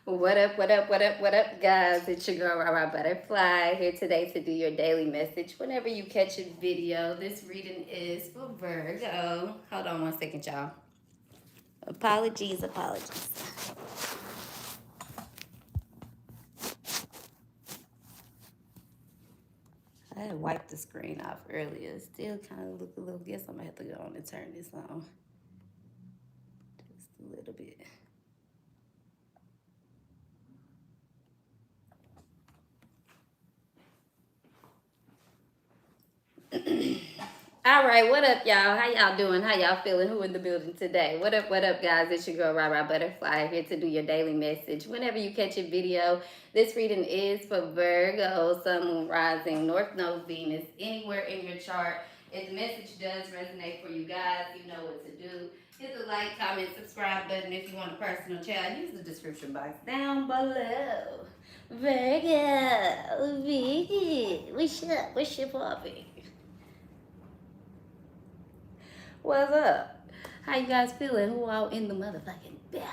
What up, what up, guys? It's your girl, Rara Butterfly, here today to do your daily message. Whenever you catch a video, this reading is for Virgo. Hold on 1 second, y'all. Apologies. I had wiped the screen off earlier. Still kind of look a little, guess I'm gonna have to go on and turn this on just a little bit. All right, what up, y'all? How y'all doing? How y'all feeling? Who in the building today? What up, guys? It's your girl, Rara Butterfly, here to do your daily message. Whenever you catch a video, this reading is for Virgo, Sun, Moon, Rising, North Node, Venus, anywhere in your chart. If the message does resonate for you guys, you know what to do. Hit the like, comment, subscribe button if you want a personal chat. Use the description box down below. Virgo, what's up? What's your popping? What's up? How you guys feeling? Who all in the motherfucking building?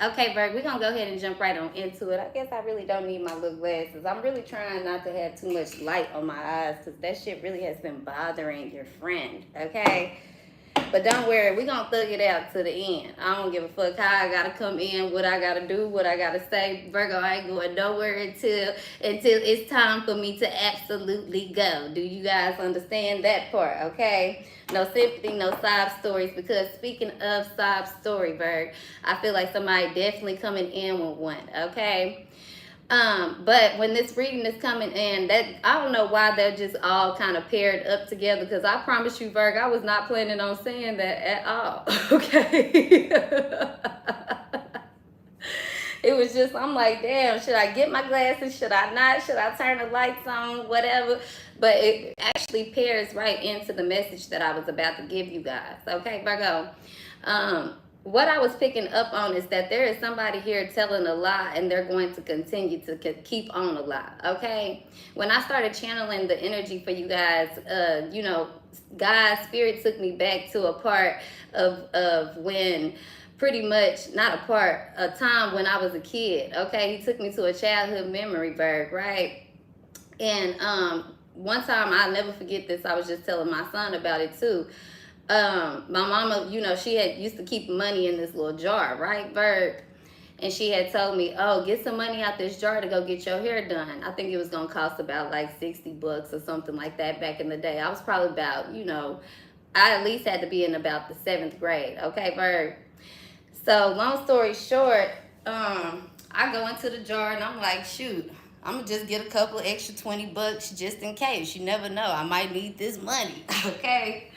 Okay, Berg, we're going to go ahead and jump right on into it. I guess I really don't need my little glasses. I'm really trying not to have too much light on my eyes because that shit really has been bothering your friend, okay? But don't worry, we're going to thug it out to the end. I don't give a fuck how I got to come in, what I got to do, what I got to say. Virgo, I ain't going nowhere until it's time for me to absolutely go. Do you guys understand that part, okay? No sympathy, no sob stories, because speaking of sob story, Virg, I feel like somebody definitely coming in with one, okay? But when this reading is coming in, that I don't know why they're just all kind of paired up together, because I promise you, Virg, I was not planning on saying that at all. Okay. It was just, I'm like, damn, should I get my glasses? Should I not? Should I turn the lights on? Whatever. But it actually pairs right into the message that I was about to give you guys. Okay, Virgo. What I was picking up on is that there is somebody here telling a lie, and they're going to continue to keep on a lie, okay? When I started channeling the energy for you guys, God's spirit took me back to a part of when pretty much, not a time when I was a kid, okay? He took me to a childhood memory, Berg, right? And one time, I'll never forget this, I was just telling my son about it too. My mama, she had used to keep money in this little jar, right, Bird? And she had told me, oh, get some money out this jar to go get your hair done. I think it was going to cost about like $60 or something like that back in the day. I was probably about, I at least had to be in about the 7th grade. Okay, Bird? So long story short, I go into the jar and I'm like, shoot, I'm gonna just get a couple of extra $20 just in case. You never know, I might need this money. Okay.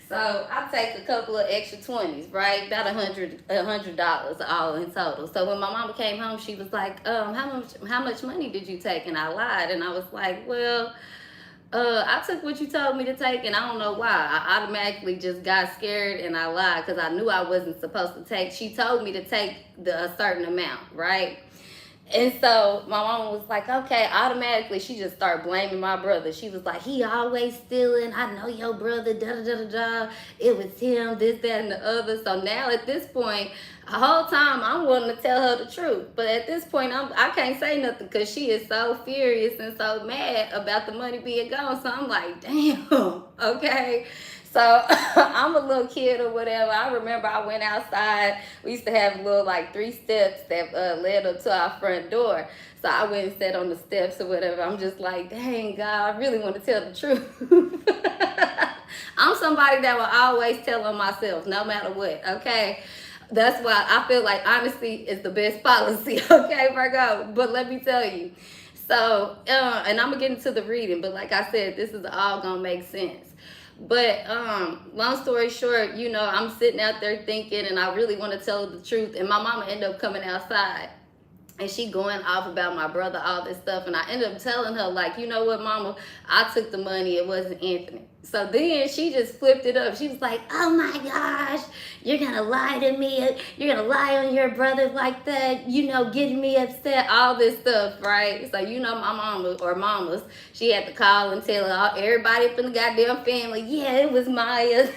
So I take a couple of extra 20s, right? About $100 all in total. So when my mama came home, she was like, how much money did you take? And I lied, and I was like, well, I took what you told me to take, and I don't know why. I automatically just got scared and I lied because I knew I wasn't supposed to take. She told me to take a certain amount, right? And so my mama was like, okay, automatically she just started blaming my brother. She was like, he always stealing. I know your brother, da-da-da-da-da. It was him, this, that, and the other. So now at this point, the whole time I'm wanting to tell her the truth. But at this point, I can't say nothing because she is so furious and so mad about the money being gone. So I'm like, damn, okay. So I'm a little kid or whatever. I remember I went outside. We used to have little like 3 steps that led up to our front door. So I went and sat on the steps or whatever. I'm just like, dang, God, I really want to tell the truth. I'm somebody that will always tell on myself, no matter what, okay? That's why I feel like honesty is the best policy, okay, Virgo? But let me tell you. So, and I'm going to get into the reading, but like I said, this is all going to make sense. But long story short, I'm sitting out there thinking, and I really want to tell the truth. And my mama ended up coming outside, and she going off about my brother, all this stuff. And I ended up telling her, like, you know what, mama, I took the money. It wasn't Anthony. So then she just flipped it up. She was like, oh my gosh, you're going to lie to me. You're going to lie on your brother like that, getting me upset, all this stuff, right? So, my mama or mamas, she had to call and tell everybody from the goddamn family, yeah, it was Maya.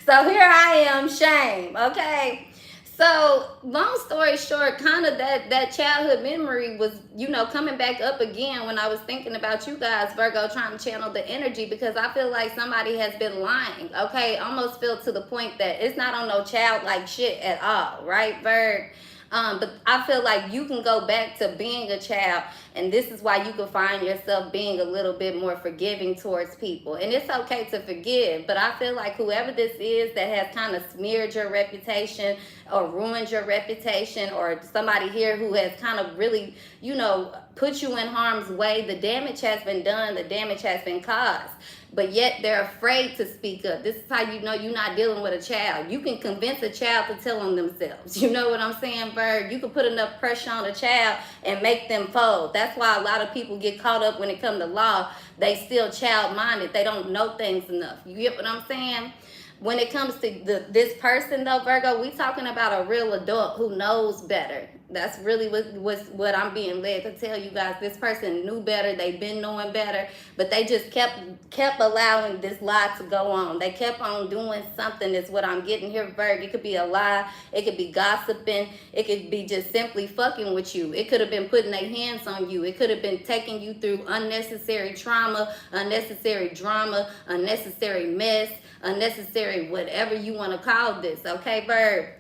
So here I am, shame, okay? So long story short, kind of that childhood memory was, you know, coming back up again when I was thinking about you guys, Virgo, trying to channel the energy, because I feel like somebody has been lying, okay? Almost feel to the point that it's not on no childlike shit at all, right, Virg? But I feel like you can go back to being a child, and this is why you can find yourself being a little bit more forgiving towards people. And it's okay to forgive, but I feel like whoever this is that has kind of smeared your reputation or ruined your reputation, or somebody here who has kind of really, you know, put you in harm's way, the damage has been done, the damage has been caused. But yet they're afraid to speak up. This is how you know you're not dealing with a child. You can convince a child to tell on themselves. You know what I'm saying, Bird? You can put enough pressure on a child and make them fold. That's why a lot of people get caught up when it comes to law. They still child-minded. They don't know things enough. You get what I'm saying? When it comes to this person, though, Virgo, we talking about a real adult who knows better. That's really what I'm being led to tell you guys. This person knew better. They've been knowing better, but they just kept allowing this lie to go on. They kept on doing something is what I'm getting here, Virg. It could be a lie. It could be gossiping. It could be just simply fucking with you. It could have been putting their hands on you. It could have been taking you through unnecessary trauma, unnecessary drama, unnecessary mess, unnecessary whatever you want to call this, okay, Virg?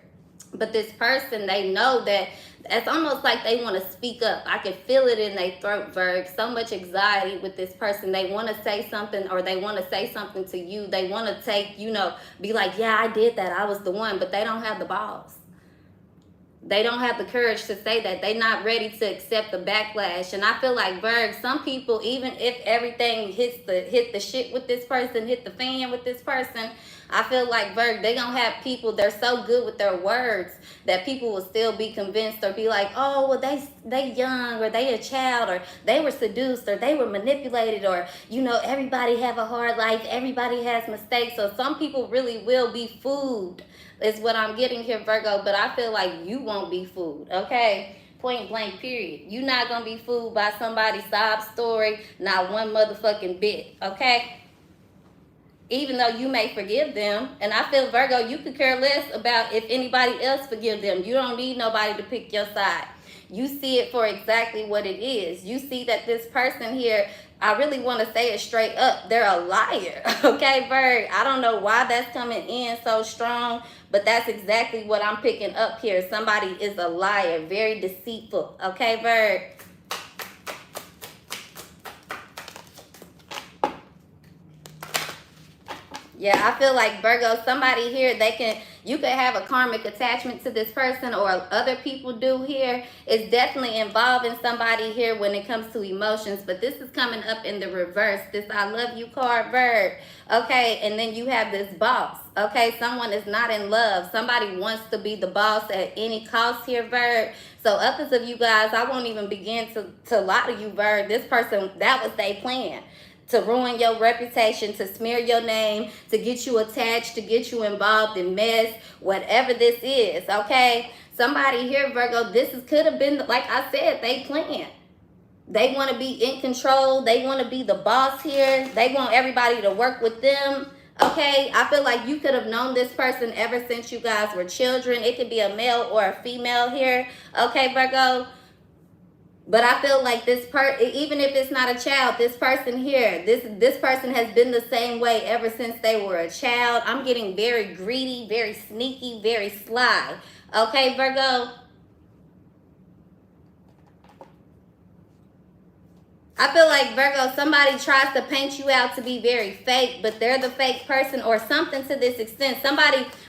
But this person, they know that it's almost like they want to speak up. I can feel it in their throat, Virg. So much anxiety with this person. They want to say something, or they want to say something to you. They want to take, you know, be like, yeah, I did that. I was the one. But they don't have the balls. They don't have the courage to say that. They're not ready to accept the backlash. And I feel like, Virg, some people, even if everything hit the shit with this person, hit the fan with this person, I feel like, Virg, they gonna have people, they're so good with their words that people will still be convinced or be like, oh, well, they young, or they a child, or they were seduced, or they were manipulated, or, you know, everybody have a hard life, everybody has mistakes. So some people really will be fooled, is what I'm getting here, Virgo. But I feel like you won't be fooled, okay? Point blank, period. You're not gonna be fooled by somebody's sob story, not one motherfucking bit, okay? Even though you may forgive them. And I feel, Virgo, you could care less about if anybody else forgive them. You don't need nobody to pick your side. You see it for exactly what it is. You see that this person here, I really want to say it straight up, they're a liar, okay, Virg? I don't know why that's coming in so strong, but that's exactly what I'm picking up here. Somebody is a liar, very deceitful, okay, Virg? Yeah, I feel like, Virgo, somebody here, you could have a karmic attachment to this person, or other people do here. It's definitely involving somebody here when it comes to emotions, but this is coming up in the reverse, this I love you card, Virg. Okay, and then you have this boss. Okay, someone is not in love. Somebody wants to be the boss at any cost here, Virg. So others of you guys, I won't even begin to lie to you, Virg. This person, that was their plan. To ruin your reputation, to smear your name, to get you attached, to get you involved in mess, whatever this is, okay? Somebody here, Virgo, could have been, like I said, they plan. They want to be in control. They want to be the boss here. They want everybody to work with them, okay? I feel like you could have known this person ever since you guys were children. It could be a male or a female here, okay, Virgo? But I feel like this even if it's not a child, this person here, this person has been the same way ever since they were a child. I'm getting very greedy, very sneaky, very sly. Okay, Virgo? I feel like, Virgo, somebody tries to paint you out to be very fake, but they're the fake person, or something to this extent.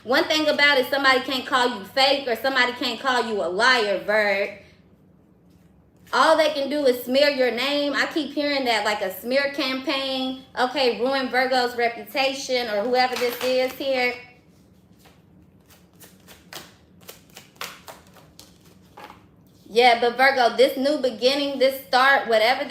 One thing about it, somebody can't call you fake, or somebody can't call you a liar, Virg. All they can do is smear your name. I keep hearing that, like a smear campaign. Okay, ruin Virgo's reputation, or whoever this is here. Yeah, but Virgo, this new beginning, this start, whatever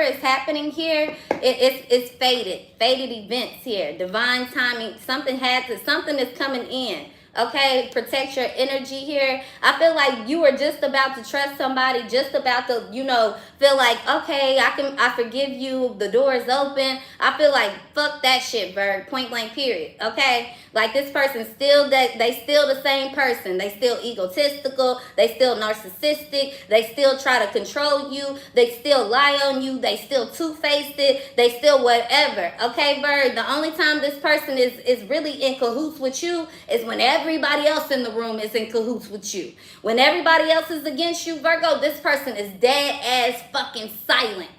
is happening here, it's fated events here, divine timing. Something is coming in. Okay, protect your energy here. I feel like you were just about to trust somebody, just about to, you know, feel like, okay, I forgive you, the door is open. I feel like, fuck that shit, Virg, point blank period, okay? Like, this person still, they still the same person. They still egotistical, they still narcissistic, they still try to control you, they still lie on you, they still two-faced it, they still whatever, okay, Virg? The only time this person is really in cahoots with you is when everybody else in the room is in cahoots with you. When everybody else is against you, Virgo, this person is dead ass fucking silent.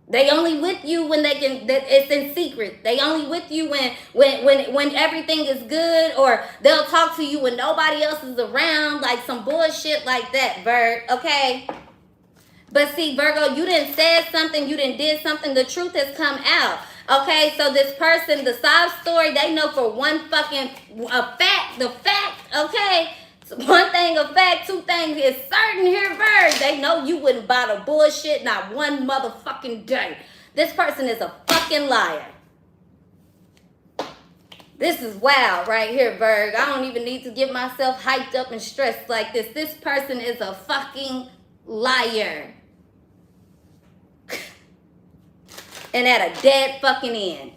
They only with you when they can, that it's in secret. They only with you when everything is good, or they'll talk to you when nobody else is around, like some bullshit like that, Virg, okay? But see, Virgo, you done said something, you done did something, the truth has come out. Okay, so this person, the sob story, they know for one fucking the fact, okay? One thing a fact, two things is certain here, Virg. They know you wouldn't buy the bullshit not one motherfucking day. This person is a fucking liar. This is wild right here, Virg. I don't even need to get myself hyped up and stressed like this. This person is a fucking liar. And at a dead fucking end.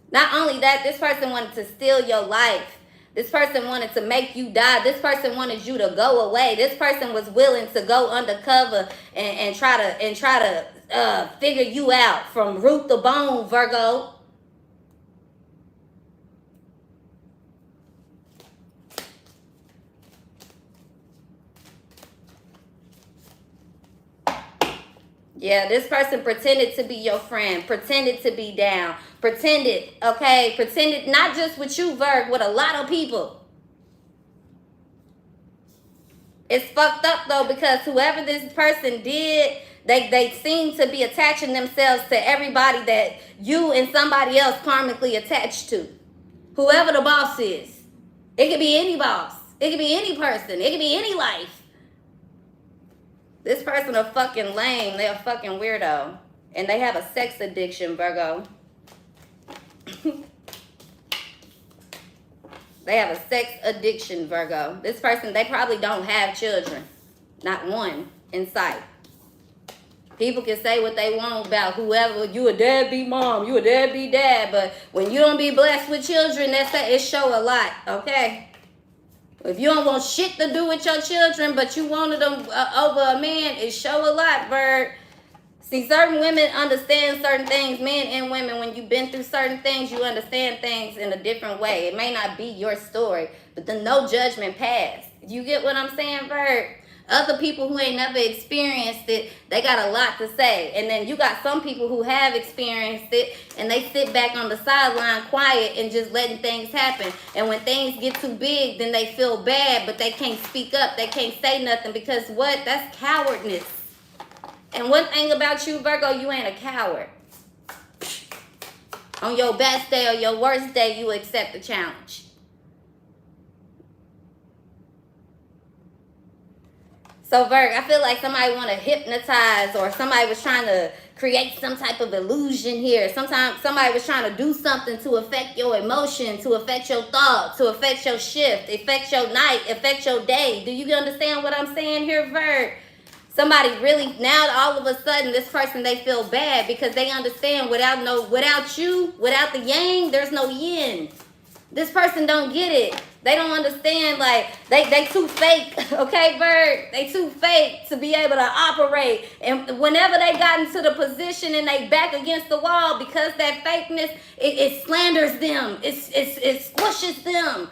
Not only that, this person wanted to steal your life. This person wanted to make you die. This person wanted you to go away. This person was willing to go undercover and try to figure you out from root to bone, Virgo. Yeah, this person pretended to be your friend, pretended to be down, pretended, okay, pretended not just with you, Virg, with a lot of people. It's fucked up, though, because whoever this person did, they seem to be attaching themselves to everybody that you and somebody else karmically attached to. Whoever the boss is. It could be any boss. It could be any person. It could be any life. This person a fucking lame. They're a fucking weirdo. And they have a sex addiction, Virgo. They have a sex addiction, Virgo. This person, they probably don't have children. Not one in sight. People can say what they want about whoever. You a deadbeat mom. You a deadbeat dad. But when you don't be blessed with children, it show a lot, okay? If you don't want shit to do with your children, but you wanted them over a man, it show a lot, Virg. See, certain women understand certain things, men and women. When you've been through certain things, you understand things in a different way. It may not be your story, but the no judgment pass. You get what I'm saying, Virg? Other people who ain't never experienced it, they got a lot to say. And then you got some people who have experienced it, and they sit back on the sideline quiet and just letting things happen. And when things get too big, then they feel bad, but they can't speak up. They can't say nothing because what? That's cowardness. And one thing about you, Virgo, you ain't a coward. On your best day or your worst day, you accept the challenge. So, Virg, I feel like somebody want to hypnotize, or somebody was trying to create some type of illusion here. Sometimes somebody was trying to do something to affect your emotion, to affect your thoughts, to affect your shift, affect your night, affect your day. Do you understand what I'm saying here, Virg? Somebody really, now all of a sudden, this person, they feel bad because they understand without you, without the yang, there's no yin. This person don't get it. They don't understand, like, they too fake, okay, Virg? They too fake to be able to operate. And whenever they got into the position and they back against the wall, because that fakeness, it slanders them. It squishes them.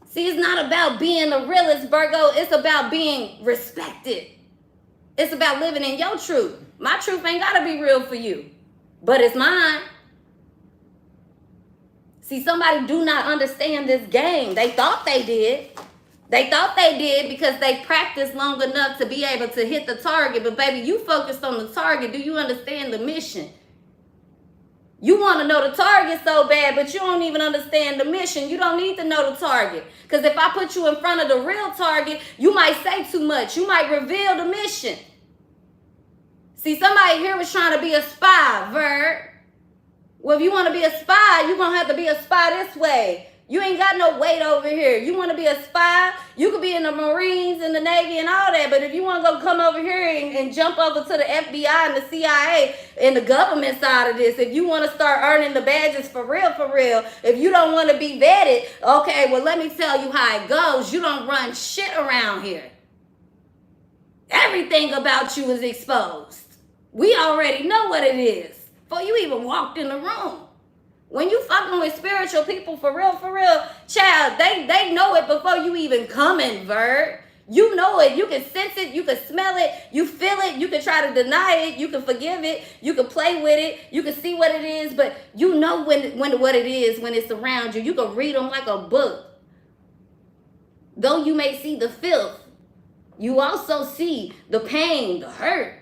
See, it's not about being the realest, Virgo. It's about being respected. It's about living in your truth. My truth ain't got to be real for you, but it's mine. See, somebody do not understand this game. They thought they did. They thought they did because they practiced long enough to be able to hit the target. But baby, you focused on the target. Do you understand the mission? You want to know the target so bad, but you don't even understand the mission. You don't need to know the target. Because if I put you in front of the real target, you might say too much. You might reveal the mission. See, somebody here was trying to be a spy, Virg. Well, if you want to be a spy, you're going to have to be a spy this way. You ain't got no weight over here. You want to be a spy? You could be in the Marines and the Navy and all that. But if you want to go come over here and jump over to the FBI and the CIA and the government side of this, if you want to start earning the badges for real, if you don't want to be vetted, okay, well, let me tell you how it goes. You don't run shit around here. Everything about you is exposed. We already know what it is before you even walked in the room. When you fucking with spiritual people for real, child, they know it before you even coming, Virg. You know it. You can sense it. You can smell it. You feel it. You can try to deny it. You can forgive it. You can play with it. You can see what it is. But you know when what it is when it's around you. You can read them like a book. Though you may see the filth, you also see the pain, the hurt.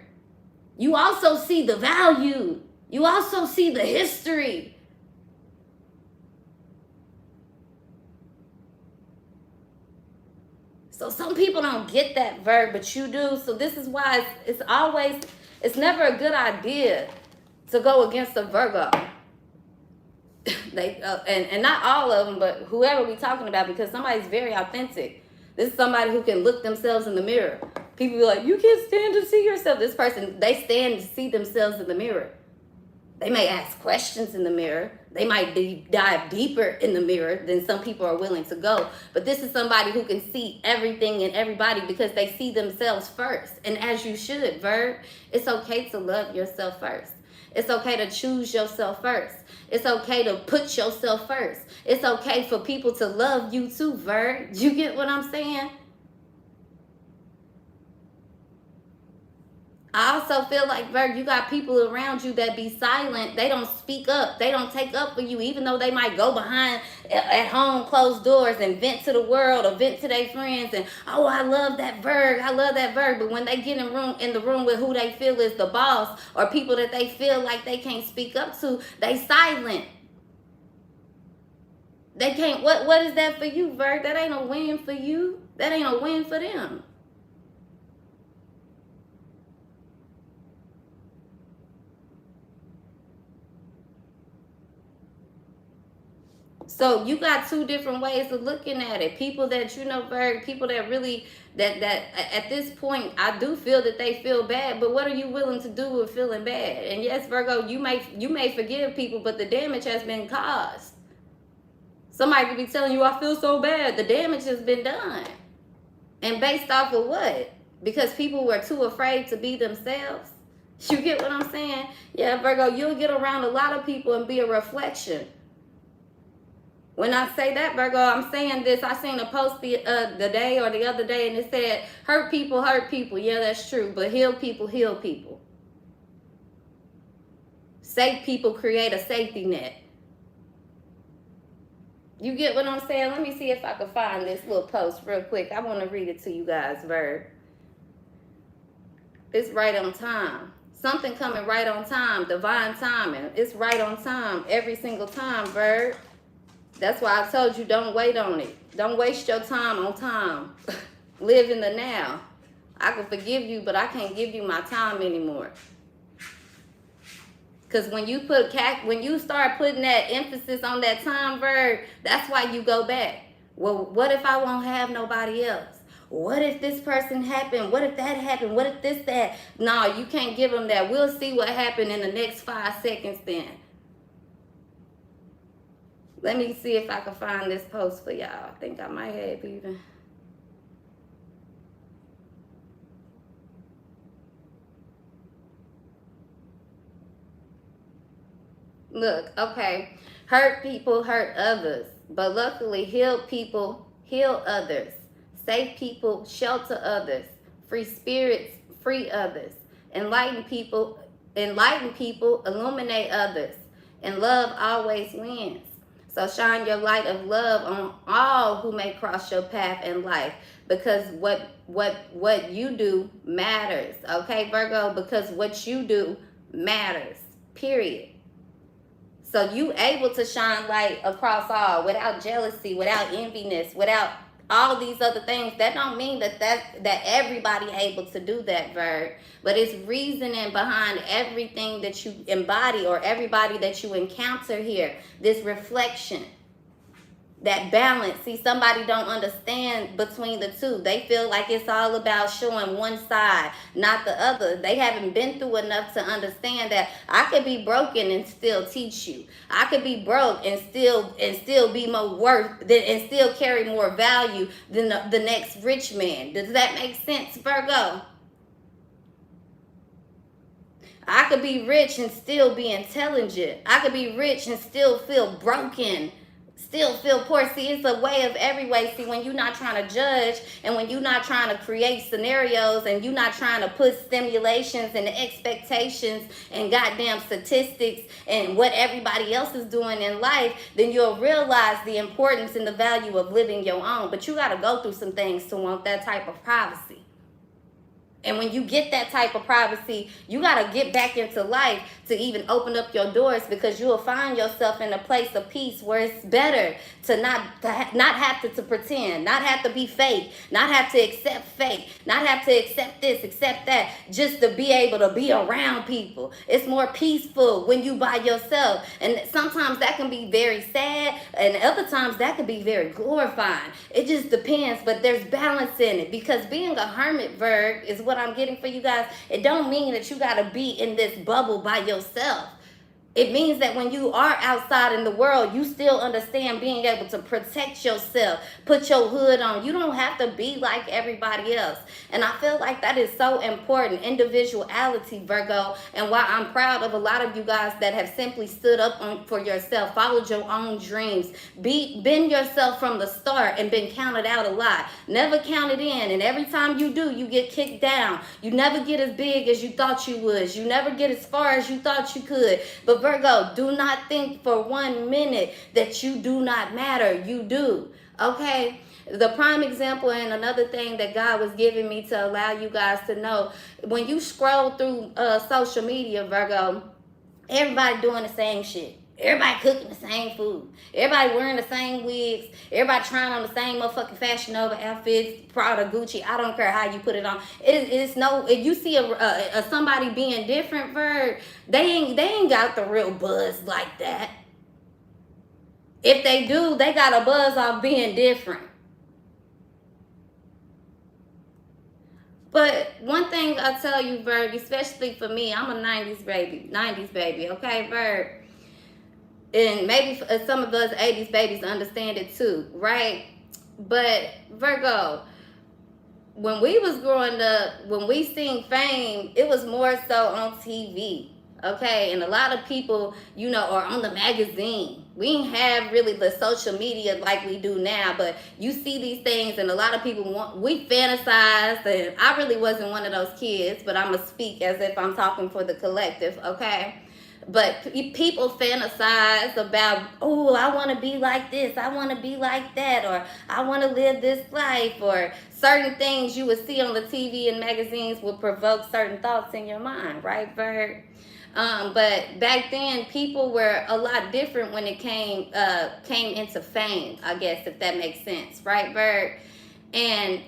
You also see the value. You also see the history. So some people don't get that, Virg, but you do. So this is why it's never a good idea to go against a Virgo. And not all of them, but whoever we talking about, because somebody's very authentic. This is somebody who can look themselves in the mirror. People be like, you can't stand to see yourself. This person, they stand to see themselves in the mirror. They may ask questions in the mirror. They might dive deeper in the mirror than some people are willing to go. But this is somebody who can see everything and everybody because they see themselves first. And as you should, Virg, it's okay to love yourself first. It's okay to choose yourself first. It's okay to put yourself first. It's okay for people to love you too, Virg. You get what I'm saying? I also feel like, Virg, you got people around you that be silent. They don't speak up. They don't take up for you, even though they might go behind at home closed doors and vent to the world or vent to their friends and, oh, I love that Virg. I love that Virg. But when they get in the room with who they feel is the boss or people that they feel like they can't speak up to, they silent. They can't. What is that for you, Virg? That ain't a win for you. That ain't a win for them. So you got two different ways of looking at it. People that, you know, Virg, people that really, that at this point, I do feel that they feel bad, but what are you willing to do with feeling bad? And yes, Virgo, you may forgive people, but the damage has been caused. Somebody could be telling you, I feel so bad. The damage has been done. And based off of what? Because people were too afraid to be themselves. You get what I'm saying? Yeah, Virgo, you'll get around a lot of people and be a reflection. When I say that, Virgo, I'm saying this. I seen a post the day or the other day, and it said, hurt people, hurt people. Yeah, that's true. But heal people, heal people. Safe people create a safety net. You get what I'm saying? Let me see if I can find this little post real quick. I want to read it to you guys, Virg. It's right on time. Something coming right on time. Divine timing. It's right on time every single time, Virg. That's why I told you don't wait on it. Don't waste your time on time. Live in the now. I can forgive you, but I can't give you my time anymore. Because when you start putting that emphasis on that time, Virg, that's why you go back. Well, what if I won't have nobody else? What if this person happened? What if that happened? What if this, that? No, you can't give them that. We'll see what happened in the next 5 seconds then. Let me see if I can find this post for y'all. I think I might have even. Look, okay. Hurt people hurt others. But luckily, healed people heal others. Safe people shelter others. Free spirits free others. Enlightened people illuminate others. And love always wins. So shine your light of love on all who may cross your path in life, because what you do matters, okay, Virgo? Because what you do matters, period. So you able to shine light across all without jealousy, without enviness, without all these other things. That don't mean that everybody able to do that, Virg. But it's reasoning behind everything that you embody or everybody that you encounter here. This reflection, that balance. See, somebody don't understand between the two. They feel like it's all about showing one side, not the other. They haven't been through enough to understand that I could be broken and still teach you. I could be broke and still be more worth and still carry more value than the next rich man. Does that make sense, Virgo? I could be rich and still be intelligent. I could be rich and still feel broken, still feel poor. See, it's a way of every way. See, when you're not trying to judge and when you're not trying to create scenarios and you're not trying to put stimulations and expectations and goddamn statistics and what everybody else is doing in life, then you'll realize the importance and the value of living your own. But you got to go through some things to want that type of privacy. And when you get that type of privacy, you got to get back into life to even open up your doors, because you will find yourself in a place of peace where it's better to not have to pretend, not have to be fake, not have to accept fake, not have to accept this, accept that, just to be able to be around people. It's more peaceful when you by yourself. And sometimes that can be very sad, and other times that can be very glorifying. It just depends, but there's balance in it, because being a hermit, Virg, is what I'm getting for you guys. It don't mean that you got to be in this bubble by yourself. It means that when you are outside in the world, you still understand being able to protect yourself, put your hood on. You don't have to be like everybody else. And I feel like that is so important, individuality, Virgo, and why I'm proud of a lot of you guys that have simply stood up for yourself, followed your own dreams, been yourself from the start and been counted out a lot. Never counted in, and every time you do, you get kicked down. You never get as big as you thought you was. You never get as far as you thought you could. But Virgo, do not think for 1 minute that you do not matter. You do, okay? The prime example and another thing that God was giving me to allow you guys to know, when you scroll through social media, Virgo, everybody doing the same shit. Everybody cooking the same food. Everybody wearing the same wigs. Everybody trying on the same motherfucking Fashion Nova outfits, Prada, Gucci. I don't care how you put it on. It's no. If you see a somebody being different, Virg, they ain't got the real buzz like that. If they do, they got a buzz off being different. But one thing I tell you, Virg, especially for me, I'm a 90s baby, okay, Virg? And maybe some of us 80s babies understand it too, right? But Virgo, when we was growing up, when we seen fame, it was more so on TV, okay? And a lot of people, you know, are on the magazine. We didn't have really the social media like we do now, but you see these things, and a lot of people we fantasize, and I really wasn't one of those kids, but I'm going to speak as if I'm talking for the collective, okay? But people fantasize about, oh, I want to be like this, I want to be like that, or I want to live this life, or certain things you would see on the TV and magazines would provoke certain thoughts in your mind, right, Virg? But back then, people were a lot different when it came into fame, I guess, if that makes sense, right, Virg? And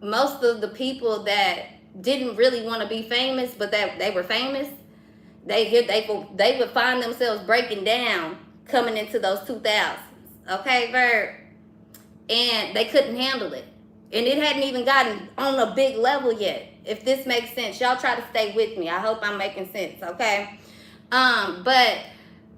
most of the people that didn't really want to be famous, but that they were famous, they would find themselves breaking down coming into those 2000s, okay, Virg? And they couldn't handle it. And it hadn't even gotten on a big level yet, if this makes sense. Y'all try to stay with me. I hope I'm making sense, okay? But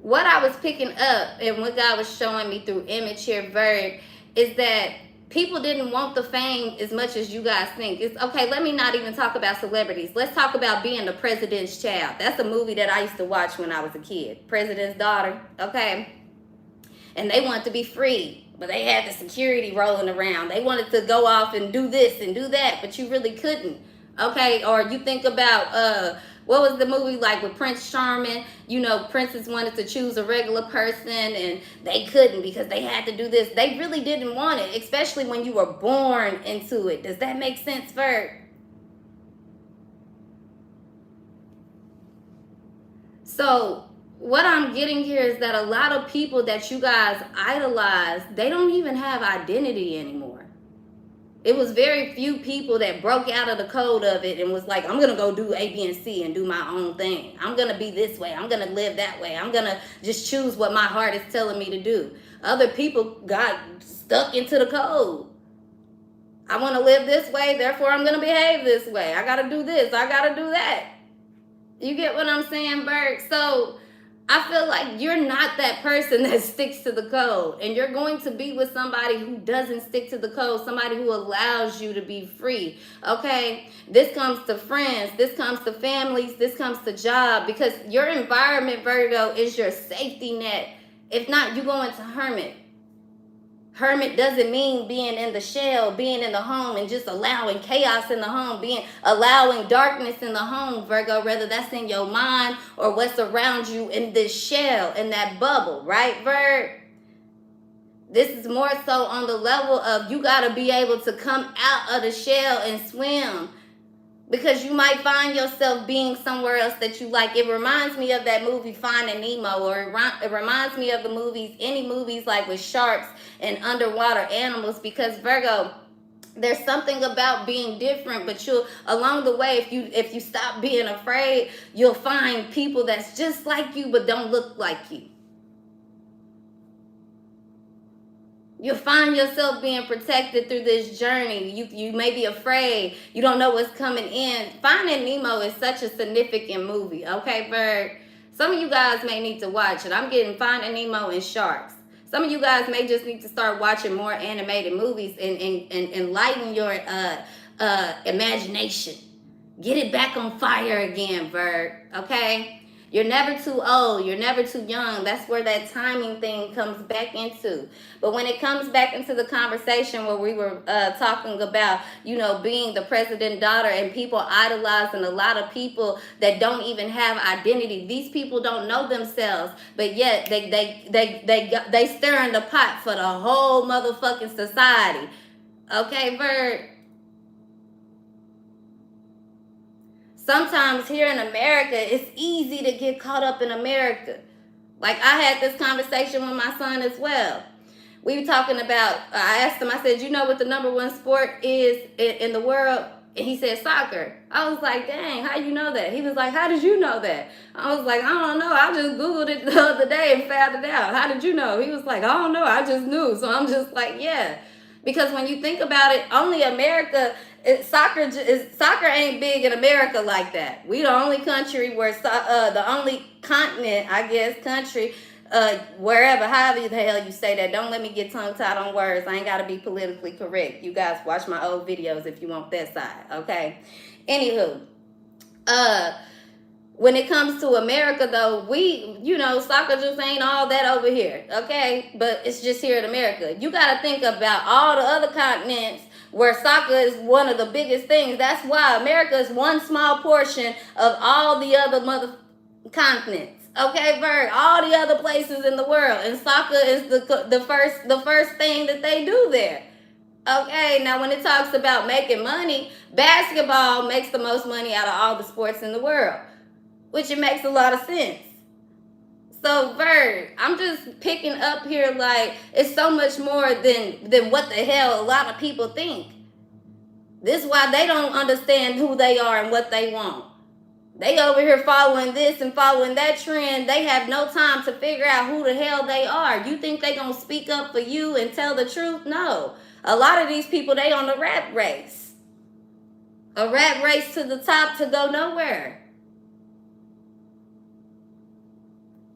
what I was picking up and what God was showing me through image here, Virg, is that people didn't want the fame as much as you guys think. It's okay, let me not even talk about celebrities. Let's talk about being the president's child. That's a movie that I used to watch when I was a kid. President's Daughter, okay? And they wanted to be free, but they had the security rolling around. They wanted to go off and do this and do that, but you really couldn't, okay? Or you think about, what was the movie like with Prince Charming? You know, princess wanted to choose a regular person and they couldn't because they had to do this. They really didn't want it, especially when you were born into it. Does that make sense, Virg? So what I'm getting here is that a lot of people that you guys idolize, they don't even have identity anymore. It was very few people that broke out of the code of it and was like, I'm going to go do A, B, and C and do my own thing. I'm going to be this way. I'm going to live that way. I'm going to just choose what my heart is telling me to do. Other people got stuck into the code. I want to live this way, therefore I'm going to behave this way. I got to do this. I got to do that. You get what I'm saying, Bert? So I feel like you're not that person that sticks to the code, and you're going to be with somebody who doesn't stick to the code, somebody who allows you to be free, okay? This comes to friends, this comes to families, this comes to job, because your environment, Virgo, is your safety net. If not, you go into hermit. Hermit doesn't mean being in the shell, being in the home and just allowing chaos in the home, allowing darkness in the home, Virgo, whether that's in your mind or what's around you in this shell, in that bubble, right, Virg? This is more so on the level of you got to be able to come out of the shell and swim. Because you might find yourself being somewhere else that you like. It reminds me of that movie Finding Nemo, or it reminds me of the movies, any movies like with sharks and underwater animals. Because Virgo, there's something about being different, but you'll, along the way, if you stop being afraid, you'll find people that's just like you but don't look like you. You'll find yourself being protected through this journey. You may be afraid. You don't know what's coming in. Finding Nemo is such a significant movie, okay, Bird? Some of you guys may need to watch it. I'm getting Finding Nemo and Sharks. Some of you guys may just need to start watching more animated movies and enlighten your imagination. Get it back on fire again, Bird, okay? You're never too old. You're never too young. That's where that timing thing comes back into. But when it comes back into the conversation where we were talking about, you know, being the president's daughter and people idolizing a lot of people that don't even have identity. These people don't know themselves, but yet they stir in the pot for the whole motherfucking society. Okay, Vert? Sometimes here in America, it's easy to get caught up in America. Like, I had this conversation with my son as well. We were talking about, I asked him, I said, you know what the #1 sport is in the world? And he said, soccer. I was like, dang, how you know that? He was like, how did you know that? I was like, I don't know. I just Googled it the other day and found it out. How did you know? He was like, I don't know. I just knew. So I'm just like, yeah. Because when you think about it, only America... Soccer ain't big in America like that. We the only country where the only continent, I guess, country, wherever, however the hell you say that. Don't let me get tongue tied on words. I ain't gotta be politically correct. You guys watch my old videos if you want that side, okay? Anywho, when it comes to America though, we, you know, soccer just ain't all that over here, okay? But it's just here in America. You gotta think about all the other continents where soccer is one of the biggest things. That's why America is one small portion of all the other continents. Okay, Vert, all the other places in the world, and soccer is the first thing that they do there. Okay, now when it talks about making money, basketball makes the most money out of all the sports in the world, which it makes a lot of sense. So, Vert, I'm just picking up here like it's so much more than what the hell a lot of people think. This is why they don't understand who they are and what they want. They over here following this and following that trend. They have no time to figure out who the hell they are. You think they gonna speak up for you and tell the truth? No. A lot of these people, they on the rat race. A rat race to the top to go nowhere.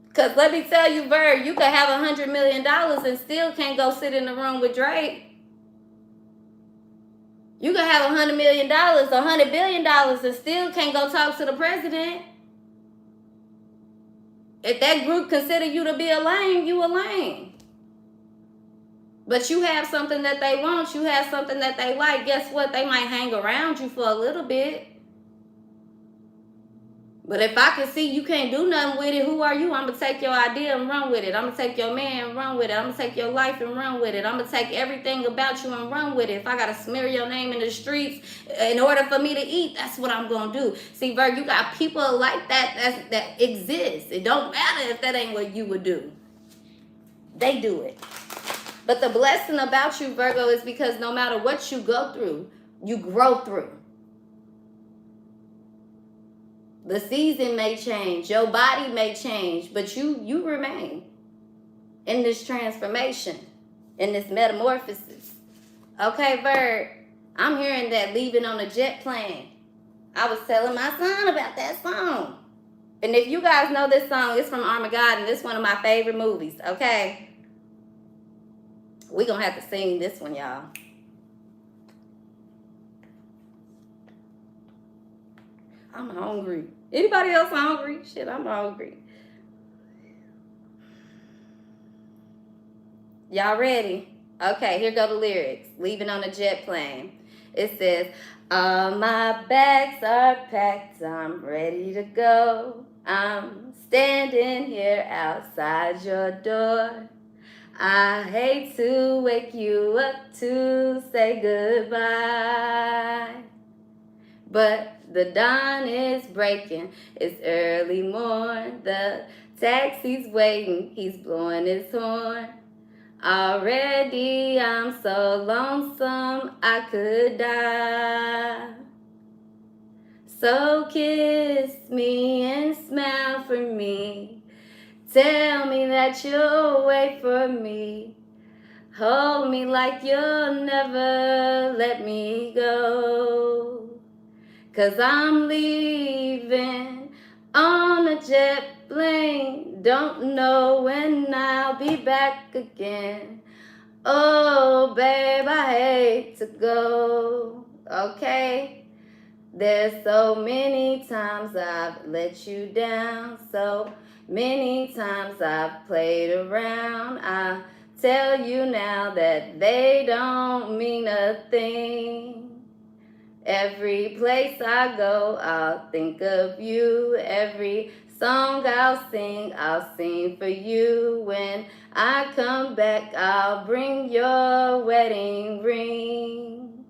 Because let me tell you, Bird, you could have $100 million and still can't go sit in the room with Drake. You could have $100 million, $100 billion, and still can't go talk to the president. If that group consider you to be a lame, you a lame. But you have something that they want, you have something that they like, guess what? They might hang around you for a little bit. But if I can see you can't do nothing with it, who are you? I'm going to take your idea and run with it. I'm going to take your man and run with it. I'm going to take your life and run with it. I'm going to take everything about you and run with it. If I got to smear your name in the streets in order for me to eat, that's what I'm going to do. See, Virg, you got people like that exist. It don't matter if that ain't what you would do. They do it. But the blessing about you, Virgo, is because no matter what you go through, you grow through. The season may change, your body may change, but you remain in this transformation, in this metamorphosis. Okay, Virg, I'm hearing that leaving on a jet plane. I was telling my son about that song. And if you guys know this song, it's from Armageddon. It's one of my favorite movies, okay? We're going to have to sing this one, y'all. I'm hungry. Anybody else hungry? Shit, I'm hungry. Y'all ready? Okay, here go the lyrics. Leaving on a jet plane. It says, all my bags are packed, I'm ready to go. I'm standing here outside your door. I hate to wake you up to say goodbye, but the dawn is breaking, it's early morn. The taxi's waiting, he's blowing his horn. Already I'm so lonesome I could die. So kiss me and smile for me. Tell me that you'll wait for me. Hold me like you'll never let me go. 'Cause I'm leaving on a jet plane. Don't know when I'll be back again. Oh, babe, I hate to go. Okay? There's so many times I've let you down. So many times I've played around. I tell you now that they don't mean a thing. Every place I go, I'll think of you. Every song I'll sing for you. When I come back, I'll bring your wedding ring.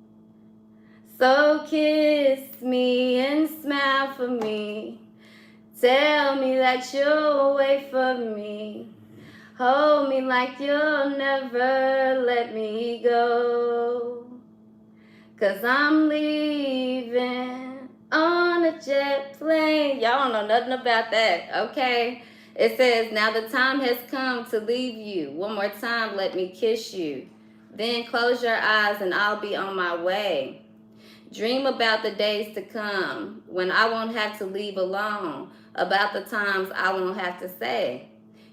So kiss me and smile for me. Tell me that you'll wait for me. Hold me like you'll never let me go. 'Cause I'm leaving on a jet plane. Y'all don't know nothing about that, okay? It says, now the time has come to leave you. One more time, let me kiss you. Then close your eyes and I'll be on my way. Dream about the days to come when I won't have to leave alone, about the times I won't have to say.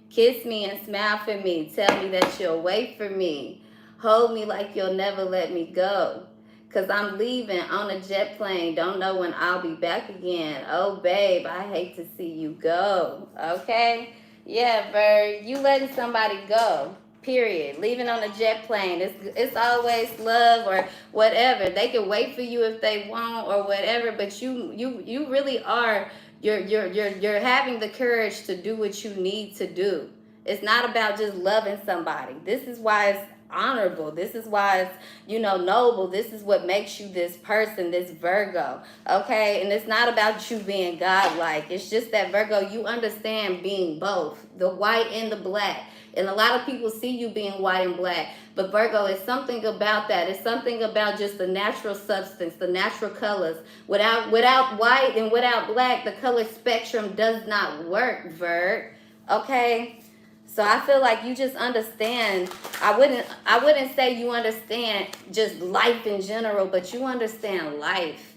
Kiss me and smile for me. Tell me that you'll wait for me. Hold me like you'll never let me go. 'Cause I'm leaving on a jet plane. Don't know when I'll be back again. Oh, babe, I hate to see you go. Okay? Yeah, Virg, you letting somebody go. Period. Leaving on a jet plane. It's always love or whatever. They can wait for you if they want or whatever, but you really are you're having the courage to do what you need to do. It's not about just loving somebody. This is why it's honorable. This is why it's, noble. This is what makes you this person, this Virgo. Okay? And it's not about you being godlike. It's just that, Virgo, you understand being both, the white and the black. And a lot of people see you being white and black. But Virgo, it's something about that. It's something about just the natural substance, the natural colors. Without white and without black, the color spectrum does not work, Virg. Okay? So I feel like you just understand. I wouldn't say you understand just life in general, but you understand life.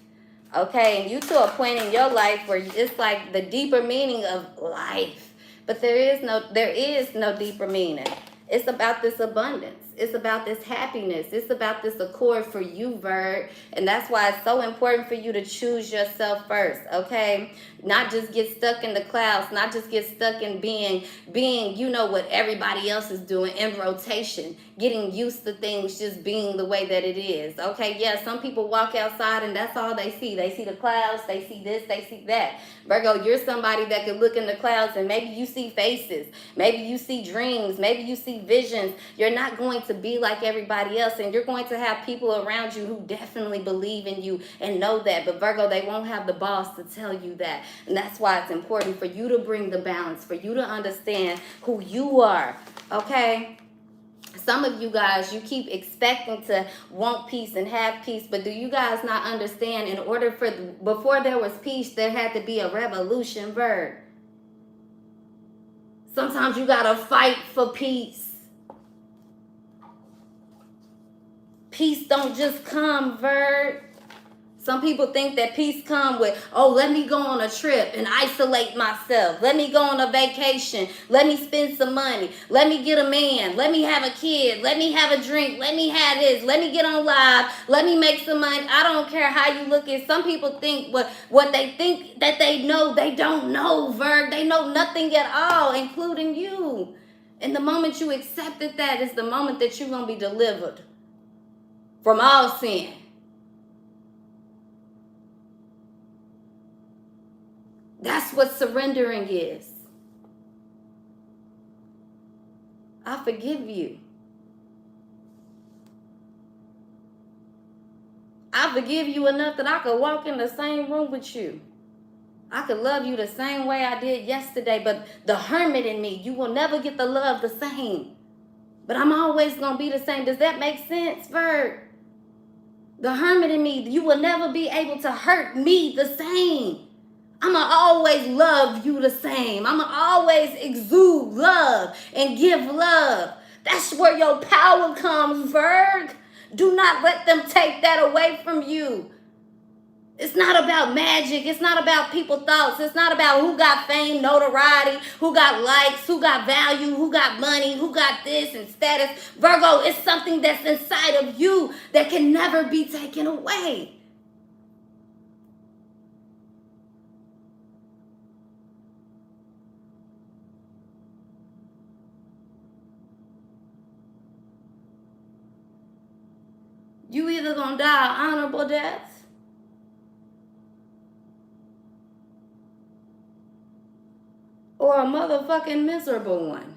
Okay? And you to a point in your life where it's like the deeper meaning of life. But there is no deeper meaning. It's about this abundance. It's about this happiness. It's about this accord for you, Virg. And that's why it's so important for you to choose yourself first, okay? Not just get stuck in the clouds. Not just get stuck in being what everybody else is doing in rotation. Getting used to things just being the way that it is, okay? Yeah, some people walk outside and that's all they see. They see the clouds. They see this. They see that. Virgo, you're somebody that can look in the clouds and maybe you see faces. Maybe you see dreams. Maybe you see visions. You're not going to be like everybody else, and you're going to have people around you who definitely believe in you and know that. But Virgo, they won't have the balls to tell you that. And that's why it's important for you to bring the balance, for you to understand who you are, okay? Some of you guys, you keep expecting to want peace and have peace, but do you guys not understand, in order for, before there was peace, there had to be a revolution, Virg. Sometimes you gotta fight for peace. Peace don't just come, Virg. Some people think that peace come with, oh, let me go on a trip and isolate myself. Let me go on a vacation. Let me spend some money. Let me get a man. Let me have a kid. Let me have a drink. Let me have this. Let me get on live. Let me make some money. I don't care how you look at it. Some people think what they think that they know, they don't know, Virg. They know nothing at all, including you. And the moment you accepted that is the moment that you're going to be delivered from all sin. That's what surrendering is. I forgive you. I forgive you enough that I could walk in the same room with you. I could love you the same way I did yesterday, but the hermit in me, you will never get the love the same. But I'm always going to be the same. Does that make sense, Virg? The hermit in me, you will never be able to hurt me the same. I'm going to always love you the same. I'm going to always exude love and give love. That's where your power comes, Virg. Do not let them take that away from you. It's not about magic. It's not about people's thoughts. It's not about who got fame, notoriety, who got likes, who got value, who got money, who got this and status. Virgo, it's something that's inside of you that can never be taken away. You either gonna die an honorable death or a motherfucking miserable one.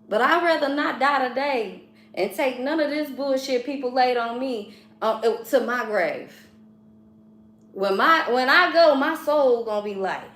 But I'd rather not die today and take none of this bullshit people laid on me to my grave. When I go, my soul gonna be light.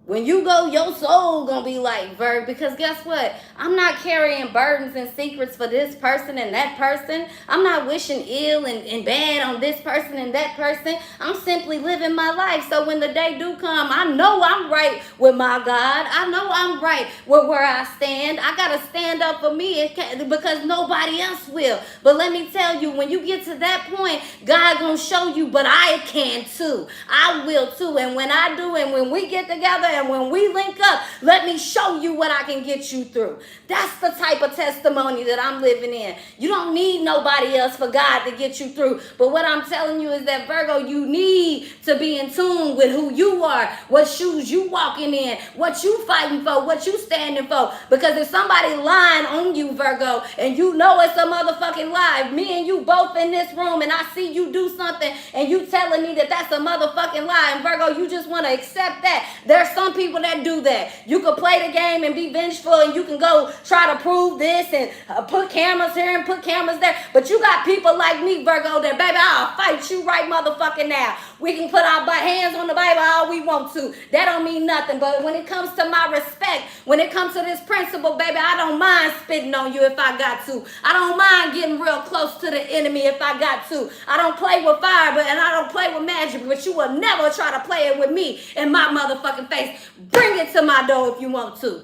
When you go, your soul gonna be like, Virg, because guess what? I'm not carrying burdens and secrets for this person and that person. I'm not wishing ill and bad on this person and that person. I'm simply living my life. So when the day do come, I know I'm right with my God. I know I'm right with where I stand. I gotta stand up for me because nobody else will. But let me tell you, when you get to that point, God gonna show you, but I can too. I will too. And when I do, and when we get together, and when we link up, let me show you what I can get you through. That's the type of testimony that I'm living in. You don't need nobody else for God to get you through. But what I'm telling you is that, Virgo, you need to be in tune with who you are, what shoes you walking in, what you fighting for, what you standing for. Because if somebody lying on you, Virgo, and you know it's a motherfucking lie, me and you both in this room, and I see you do something, and you telling me that that's a motherfucking lie, and Virgo, you just want to accept that. There's some people that do that. You can play the game and be vengeful, and you can go try to prove this and put cameras here and put cameras there. But you got people like me, Virgo, that, baby, I'll fight you right motherfucking now. We can put our hands on the Bible all we want to. That don't mean nothing. But when it comes to my respect, when it comes to this principle, baby, I don't mind spitting on you if I got to. I don't mind getting real close to the enemy if I got to. I don't play with fire, and I don't play with magic, but you will never try to play it with me in my motherfucking face. Bring it to my door if you want to.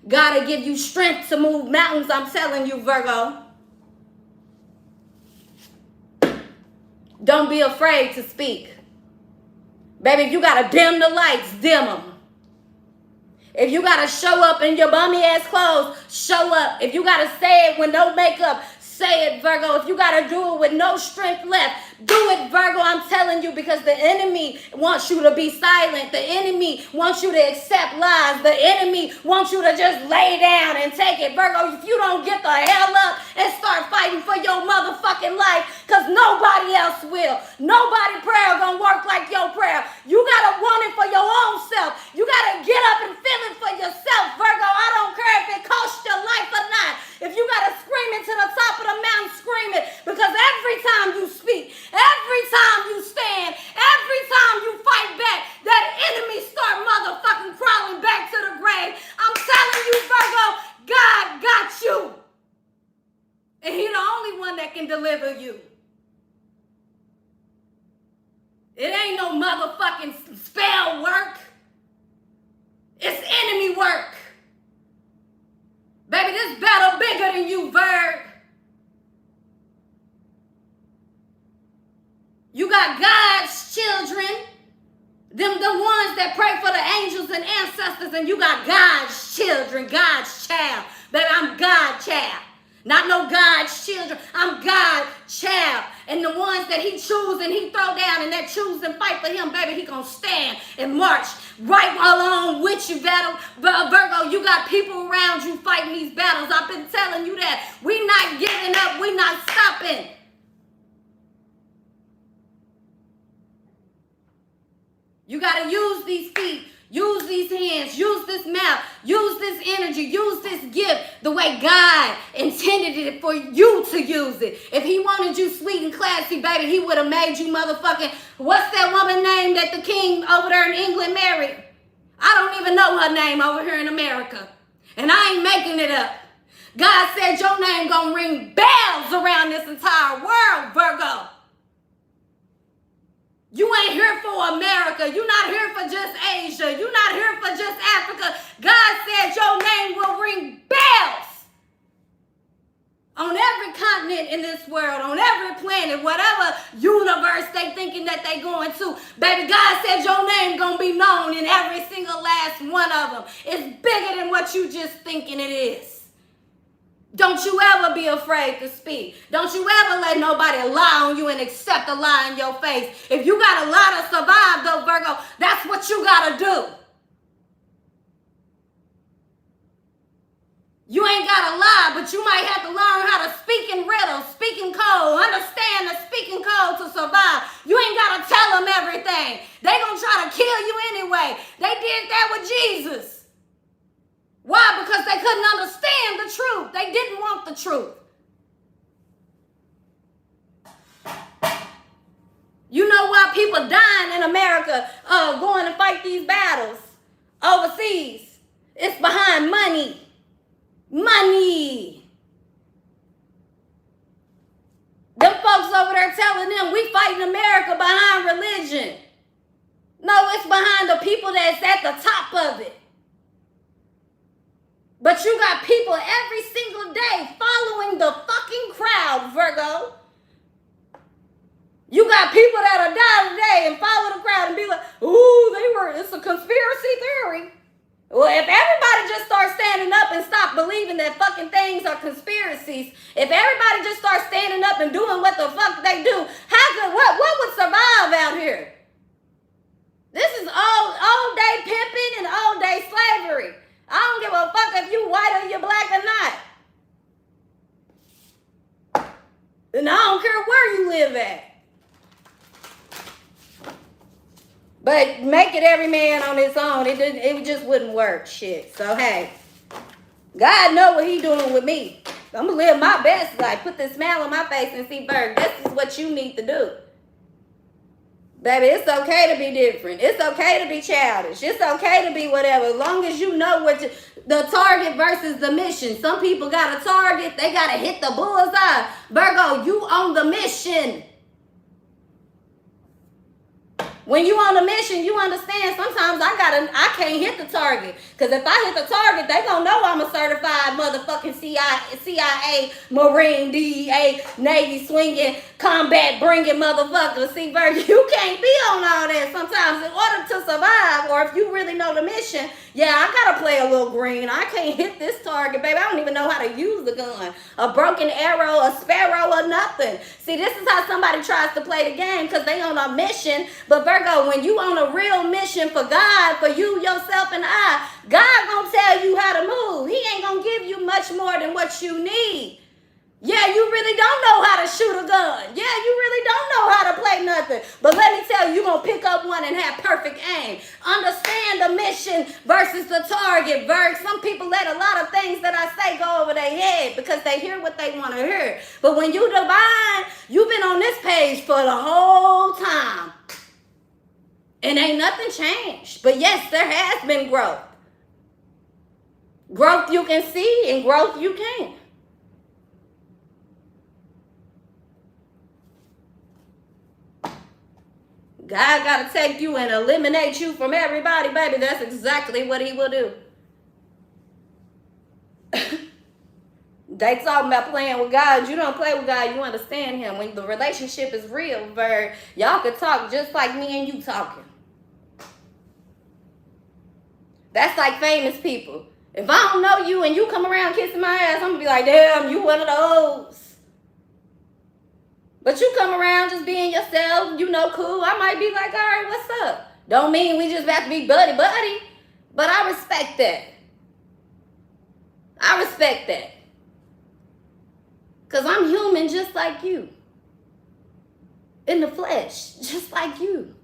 Gotta give you strength to move mountains, I'm telling you, Virgo. Don't be afraid to speak. Baby, if you gotta dim the lights, dim them. If you gotta show up in your bummy ass clothes, show up. If you gotta say it with no makeup, say it, Virgo. If you gotta do it with no strength left, do it, Virgo. I'm telling you, because the enemy wants you to be silent. The enemy wants you to accept lies. The enemy wants you to just lay down and take it, Virgo. If you don't get the hell up and start fighting for your motherfucking life, because nobody else will. Nobody prayer gonna work like your prayer. You gotta want it for your own self. You gotta get up and feel it for yourself, Virgo. I don't care if it costs your life or not. If you gotta scream it to the top of the mountain, scream it. Because every time you speak, every time you stand, every time you fight back, that enemy start motherfucking crawling back to the grave. I'm telling you, Virgo, God deliver you. It ain't no motherfucking spell work. It's enemy work. Baby, this battle bigger than you, Virg. You got God's children. Them the ones that pray for the angels and ancestors, and you got God's children, God's child. Baby, I'm God's child. Not no God's children. I'm God's child. And the ones that he choose and he throw down and that choose and fight for him, baby, he gonna stand and march right along with you, Virgo. You got people around you fighting these battles. I've been telling you that. We not giving up. We not stopping. You got to use these feet, use these hands, use this mouth, use this energy, use this gift the way God intended it for you to use it. If he wanted you sweet and classy, baby, he would have made you motherfucking, what's that woman name that the king over there in England married? I don't even know her name over here in America. And I ain't making it up. God said your name gonna ring bells around this entire world, Virgo. You ain't here for America. You're not here for just Asia. You're not here for just Africa. God said your name will ring bells on every continent in this world, on every planet, whatever universe they thinking that they going to. Baby, God said your name gonna be known in every single last one of them. It's bigger than what you just thinking it is. Don't you ever be afraid to speak. Don't you ever let nobody lie on you and accept a lie in your face. If you got a lie to survive, though, Virgo, that's what you got to do. You ain't got to lie, but you might have to learn how to speak in riddles, speak in code, understand the speaking code to survive. You ain't got to tell them everything. They going to try to kill you anyway. They did that with Jesus. Why? Because they couldn't understand the truth. They didn't want the truth. You know why people dying in America going to fight these battles overseas? It's behind money. Money. Them folks over there telling them we fighting America behind religion. No, it's behind the people that's at the top of it. But you got people every single day following the fucking crowd, Virgo. You got people that'll die today and follow the crowd and be like, ooh, it's a conspiracy theory. Well, if everybody just starts standing up and stop believing that fucking things are conspiracies, if everybody just starts standing up and doing what the fuck they do, what would survive out here? This is all day pimping and all day slavery. I don't give a fuck if you white or you black or not. And I don't care where you live at. But make it every man on his own. It just wouldn't work. Shit. So, hey, God know what he doing with me. I'm going to live my best life. Put this smile on my face and see, Berg, this is what you need to do. Baby, it's okay to be different. It's okay to be childish. It's okay to be whatever. As long as you know what the target versus the mission. Some people got a target. They got to hit the bullseye. Virgo, you on the mission. When you on a mission, you understand sometimes I can't hit the target. Because if I hit the target, they gonna know I'm a certified motherfucking CIA, Marine, DEA, Navy swinging, combat bringing motherfucker. See, Virgo, you can't be on all that sometimes in order to survive. Or if you really know the mission, yeah, I gotta play a little green. I can't hit this target, baby. I don't even know how to use the gun. A broken arrow, a sparrow, or nothing. See, this is how somebody tries to play the game because they on a mission. But Virgo, when you on a real mission for God, for you, yourself, and I, God gonna tell you how to move. He ain't gonna give you much more than what you need. Yeah, you really don't know how to shoot a gun. Yeah, you really don't know how to play nothing. But let me tell you, you're going to pick up one and have perfect aim. Understand the mission versus the target, Virg. Some people let a lot of things that I say go over their head because they hear what they want to hear. But when you divine, you've been on this page for the whole time. And ain't nothing changed. But yes, there has been growth. Growth you can see and growth you can't. God got to take you and eliminate you from everybody, baby, that's exactly what he will do. They talking about playing with God. You don't play with God, you understand him. When the relationship is real, Virg, y'all could talk just like me and you talking. That's like famous people. If I don't know you and you come around kissing my ass, I'm going to be like, damn, you one of those. But you come around just being yourself, you know, cool. I might be like, all right, what's up? Don't mean we just have to be buddy-buddy. But I respect that. I respect that. Because I'm human just like you. In the flesh, just like you.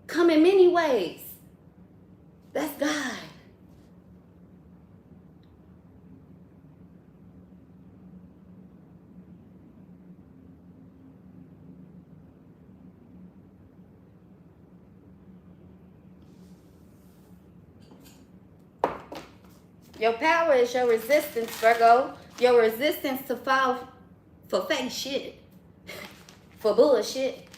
Come in many ways. That's God. Your power is your resistance, Virgo. Your resistance to fall for fake shit. For bullshit.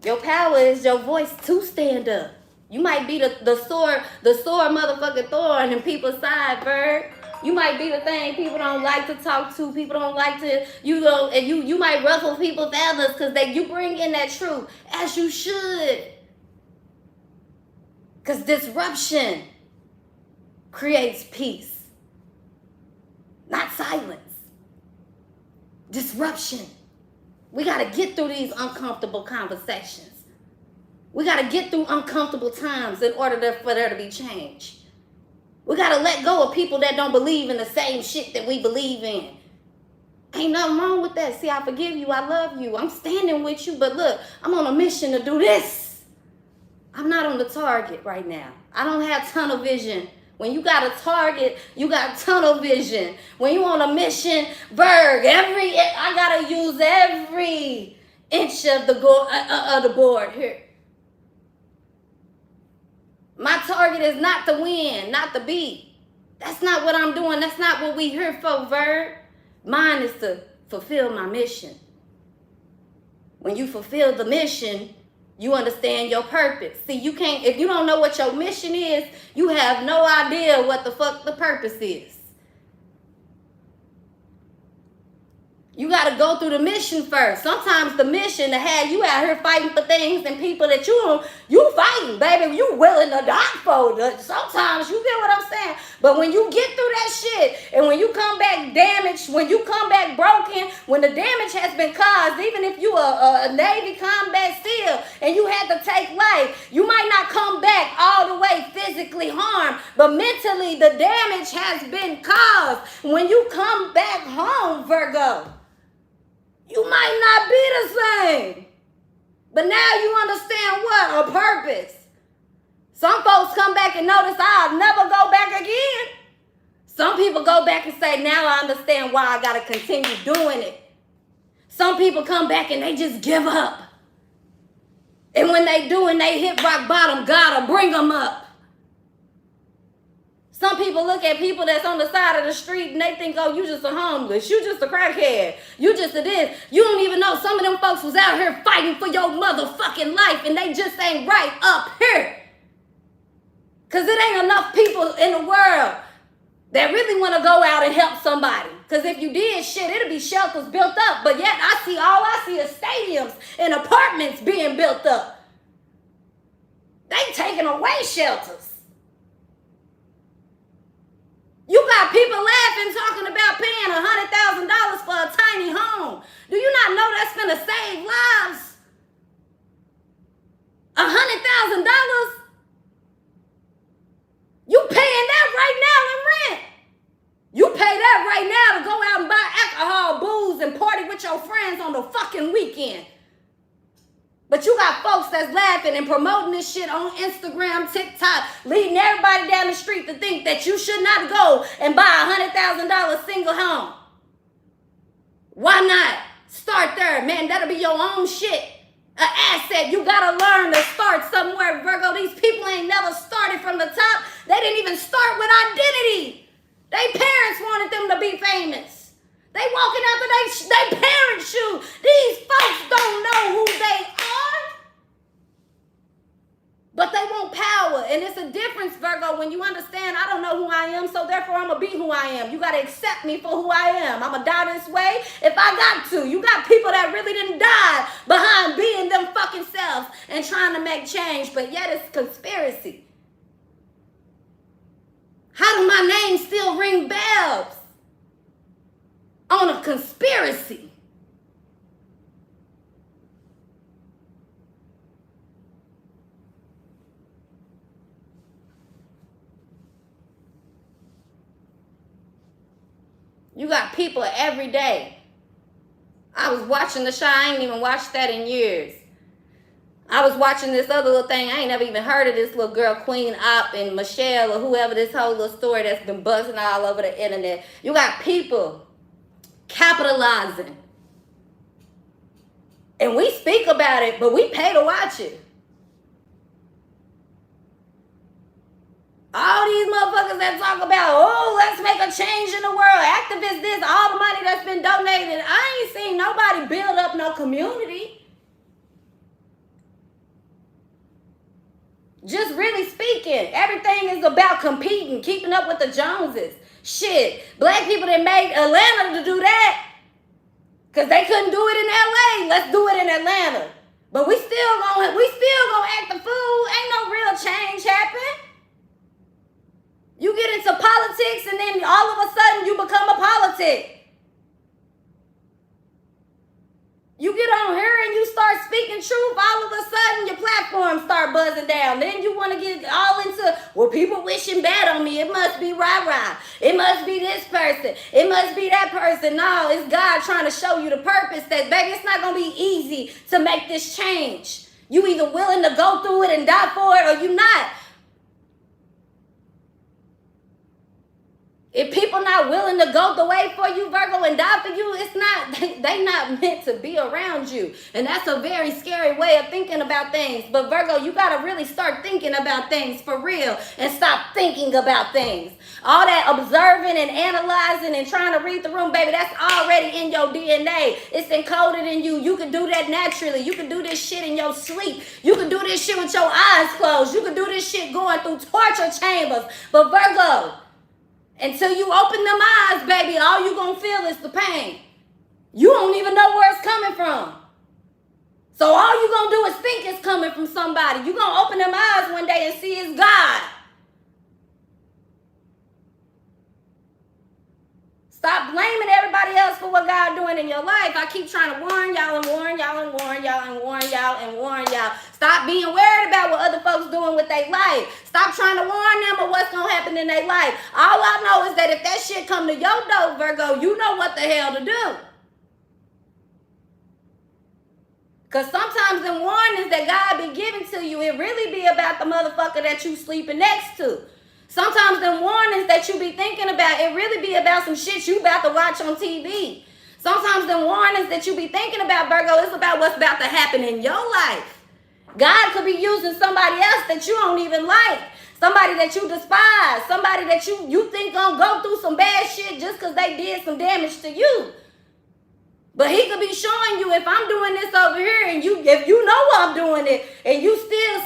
Your power is your voice to stand up. You might be the sore motherfucking thorn in people's side, Virg. You might be the thing people don't like to talk to. People don't like to, you might ruffle people's feathers because you bring in that truth, as you should. Because disruption creates peace, not silence. Disruption. We got to get through these uncomfortable conversations. We got to get through uncomfortable times in order for there to be change. We got to let go of people that don't believe in the same shit that we believe in. Ain't nothing wrong with that. See, I forgive you. I love you. I'm standing with you. But look, I'm on a mission to do this. I'm not on the target right now. I don't have tunnel vision. When you got a target, you got tunnel vision. When you on a mission, Virg, I got to use every inch of the board here. My target is not to win, not to beat. That's not what I'm doing. That's not what we here for, Virg. Mine is to fulfill my mission. When you fulfill the mission, you understand your purpose. See, you can't, if you don't know what your mission is, you have no idea what the fuck the purpose is. You got to go through the mission first. Sometimes the mission to have you out here fighting for things and people that you fighting, baby. You willing to die for. Sometimes you get what I'm saying. But when you get through that shit and when you come back damaged, when you come back broken, when the damage has been caused, even if you a Navy combat SEAL and you had to take life, you might not come back all the way physically harmed, but mentally the damage has been caused. When you come back home, Virgo, you might not be the same. But now you understand what? A purpose. Some folks come back and notice I'll never go back again. Some people go back and say, now I understand why I got to continue doing it. Some people come back and they just give up. And when they do and they hit rock bottom, God will bring them up. Some people look at people that's on the side of the street and they think, oh, you just a homeless. You just a crackhead. You just a this. You don't even know some of them folks was out here fighting for your motherfucking life and they just ain't right up here. Because it ain't enough people in the world that really want to go out and help somebody. Because if you did shit, it'll be shelters built up. But yet all I see is stadiums and apartments being built up. They taking away shelters. You got people laughing, talking about paying $100,000 for a tiny home. Do you not know that's going to save lives? $100,000? You paying that right now in rent. You pay that right now to go out and buy alcohol, booze, and party with your friends on the fucking weekend. But you got folks that's laughing and promoting this shit on Instagram, TikTok, leading everybody down the street to think that you should not go and buy a $100,000 single home. Why not? Start there, man. That'll be your own shit. An asset. You gotta learn to start somewhere, Virgo. These people ain't never started from the top. They didn't even start with identity. Their parents wanted them to be famous. They walking after they parents' shoes. These folks don't know who they And it's a difference, Virgo, when you understand I don't know who I am, so therefore I'm going to be who I am. You got to accept me for who I am. I'm going to die this way if I got to. You got people that really didn't die behind being them fucking selves and trying to make change, but yet it's conspiracy. How do my name still ring bells on a conspiracy? You got people every day. I was watching the show. I ain't even watched that in years. I was watching this other little thing. I ain't never even heard of this little girl, Queen Op and Michelle or whoever, this whole little story that's been buzzing all over the internet. You got people capitalizing. And we speak about it, but we pay to watch it. All these motherfuckers that talk about, oh, let's make a change in the world, activists this, all the money that's been donated. I ain't seen nobody build up no community. Just really speaking, everything is about competing, keeping up with the Joneses. Shit, black people that made Atlanta to do that because they couldn't do it in LA. Let's do it in Atlanta. But we still gonna act the fool. Ain't no real change happen. You get into politics and then all of a sudden you become a politic. You get on here and you start speaking truth, all of a sudden your platform start buzzing down. Then you want to get all into, well, people wishing bad on me. It must be rah-rah. It must be this person. It must be that person. No, it's God trying to show you the purpose that, baby, it's not going to be easy to make this change. You either willing to go through it and die for it or you not. If people not willing to go the way for you, Virgo, and die for you, it's not, they not meant to be around you. And that's a very scary way of thinking about things. But Virgo, you got to really start thinking about things for real and stop thinking about things. All that observing and analyzing and trying to read the room, baby, that's already in your DNA. It's encoded in you. You can do that naturally. You can do this shit in your sleep. You can do this shit with your eyes closed. You can do this shit going through torture chambers. But Virgo, until you open them eyes, baby, all you gonna feel is the pain. You don't even know where it's coming from. So all you gonna do is think it's coming from somebody. You gonna open them eyes one day and see it's God. Stop blaming everybody else for what God doing in your life. I keep trying to warn y'all and warn y'all and warn y'all and warn y'all and warn y'all. Stop being worried about what other folks doing with their life. Stop trying to warn them of what's going to happen in their life. All I know is that if that shit come to your door, Virgo, you know what the hell to do. Because sometimes the warnings that God be giving to you, it really be about the motherfucker that you sleeping next to. Sometimes the warnings that you be thinking about, it really be about some shit you about to watch on TV. Sometimes the warnings that you be thinking about, Virgo, is about what's about to happen in your life. God could be using somebody else that you don't even like. Somebody that you despise. Somebody that you think gonna go through some bad shit just because they did some damage to you. But he could be showing you, if I'm doing this over here and if you know I'm doing it and you still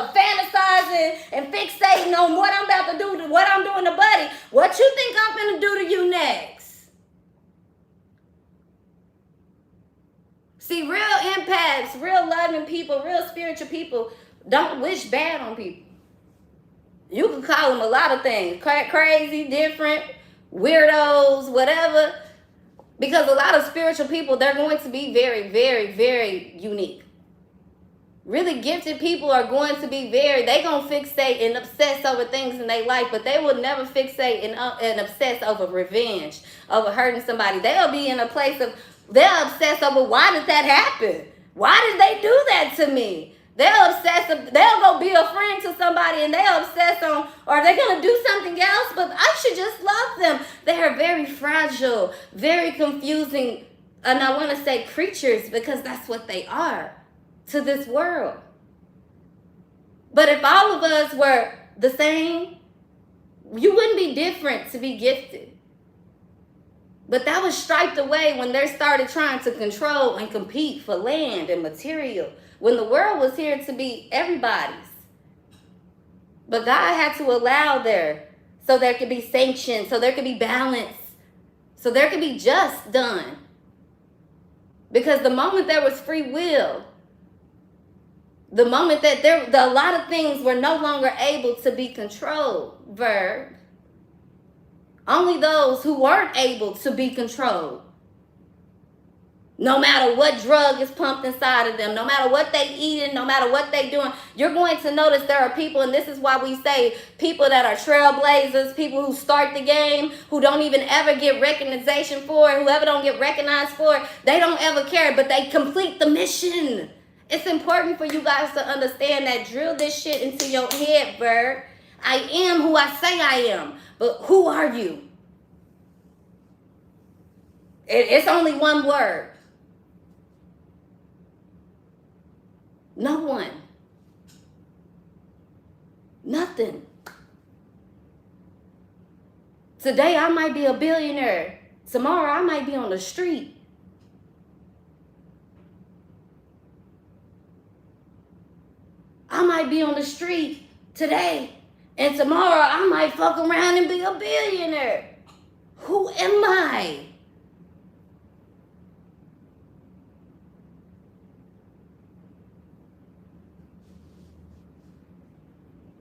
fantasizing and fixating on what I'm about to do, what I'm doing to Buddy, what you think I'm finna do to you next? See, real empaths, real loving people, real spiritual people don't wish bad on people. You can call them a lot of things, crazy, different, weirdos, whatever. Because a lot of spiritual people, they're going to be very, very, very unique. Really gifted people are going to be they're going to fixate and obsess over things in their life, but they will never fixate and obsess over revenge, over hurting somebody. They'll be in a place of, they'll obsess over, why did that happen? Why did they do that to me? They'll go be a friend to somebody and they'll obsess on, are they going to do something else? But I should just love them. They are very fragile, very confusing, and I want to say creatures because that's what they are to this world. But if all of us were the same, you wouldn't be different to be gifted. But that was striped away when they started trying to control and compete for land and material. When the world was here to be everybody's. But God had to allow there so there could be sanction, so there could be balance, so there could be just done. Because the moment there was free will, the moment that a lot of things were no longer able to be controlled, Verb. Only those who weren't able to be controlled, no matter what drug is pumped inside of them, no matter what they eating, no matter what they doing, you're going to notice there are people, and this is why we say people that are trailblazers, people who start the game, who don't even ever get recognition for it, whoever don't get recognized for it, they don't ever care, but they complete the mission. It's important for you guys to understand that. Drill this shit into your head, Bird. I am who I say I am, but who are you? It's only one word. No one. Nothing. Today I might be a billionaire. Tomorrow I might be on the street. I might be on the street today, and tomorrow I might fuck around and be a billionaire. Who am I?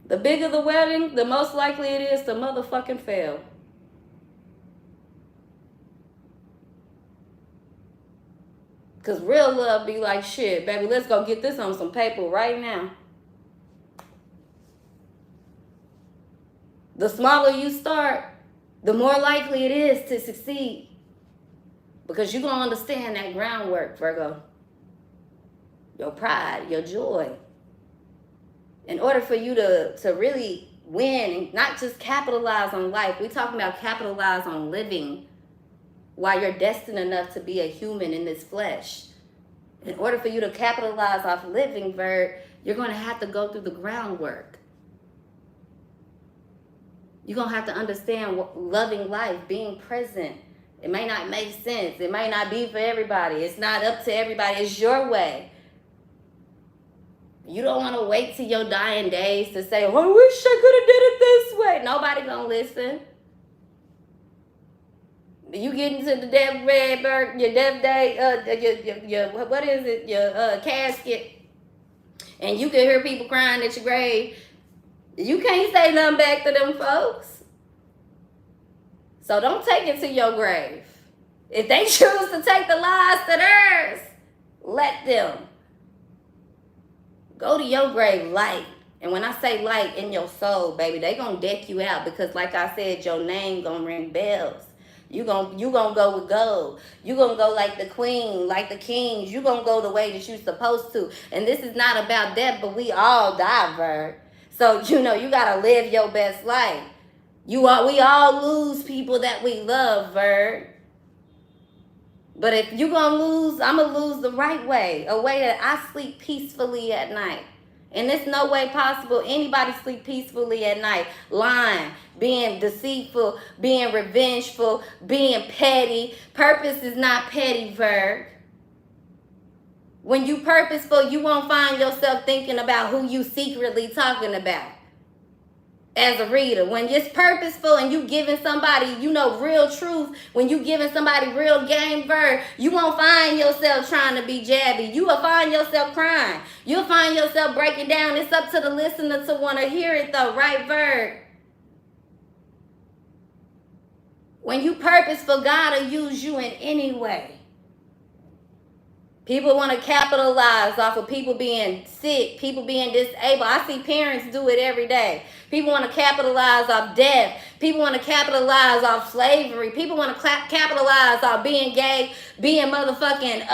The bigger the wedding, the most likely it is to motherfucking fail. Because real love be like, shit, baby, let's go get this on some paper right now. The smaller you start, the more likely it is to succeed. Because you're going to understand that groundwork, Virgo. Your pride, your joy. In order for you to really win and not just capitalize on life, we're talking about capitalize on living while you're destined enough to be a human in this flesh. In order for you to capitalize off living, Vert, you're going to have to go through the groundwork. You're going to have to understand what loving life, being present. It may not make sense. It may not be for everybody. It's not up to everybody. It's your way. You don't want to wait till your dying days to say, oh, I wish I could have did it this way. Nobody gonna listen. You get into the death bed, your death day, your what is it, your casket, and you can hear people crying at your grave. You can't say nothing back to them folks. So don't take it to your grave. If they choose to take the lies to theirs, let them. Go to your grave light. And when I say light, in your soul, baby, they gonna deck you out because, like I said, your name gonna ring bells. You gonna go with gold. You gonna go like the queen, like the kings. You gonna go the way that you supposed to. And this is not about death, but we all die, Vert. So, you gotta live your best life. We all lose people that we love, Vert. But if you're going to lose, I'm going to lose the right way. A way that I sleep peacefully at night. And there's no way possible anybody sleep peacefully at night. Lying, being deceitful, being revengeful, being petty. Purpose is not petty, Virg. When you purposeful, you won't find yourself thinking about who you secretly talking about. As a reader, when it's purposeful and you giving somebody, real truth, when you giving somebody real game, Bird, you won't find yourself trying to be jabby. You will find yourself crying. You'll find yourself breaking down. It's up to the listener to want to hear it though, right, Bird? When you purposeful, God will use you in any way. People want to capitalize off of people being sick, people being disabled. I see parents do it every day. People want to capitalize off death. People want to capitalize off slavery. People want to capitalize off being gay, being motherfucking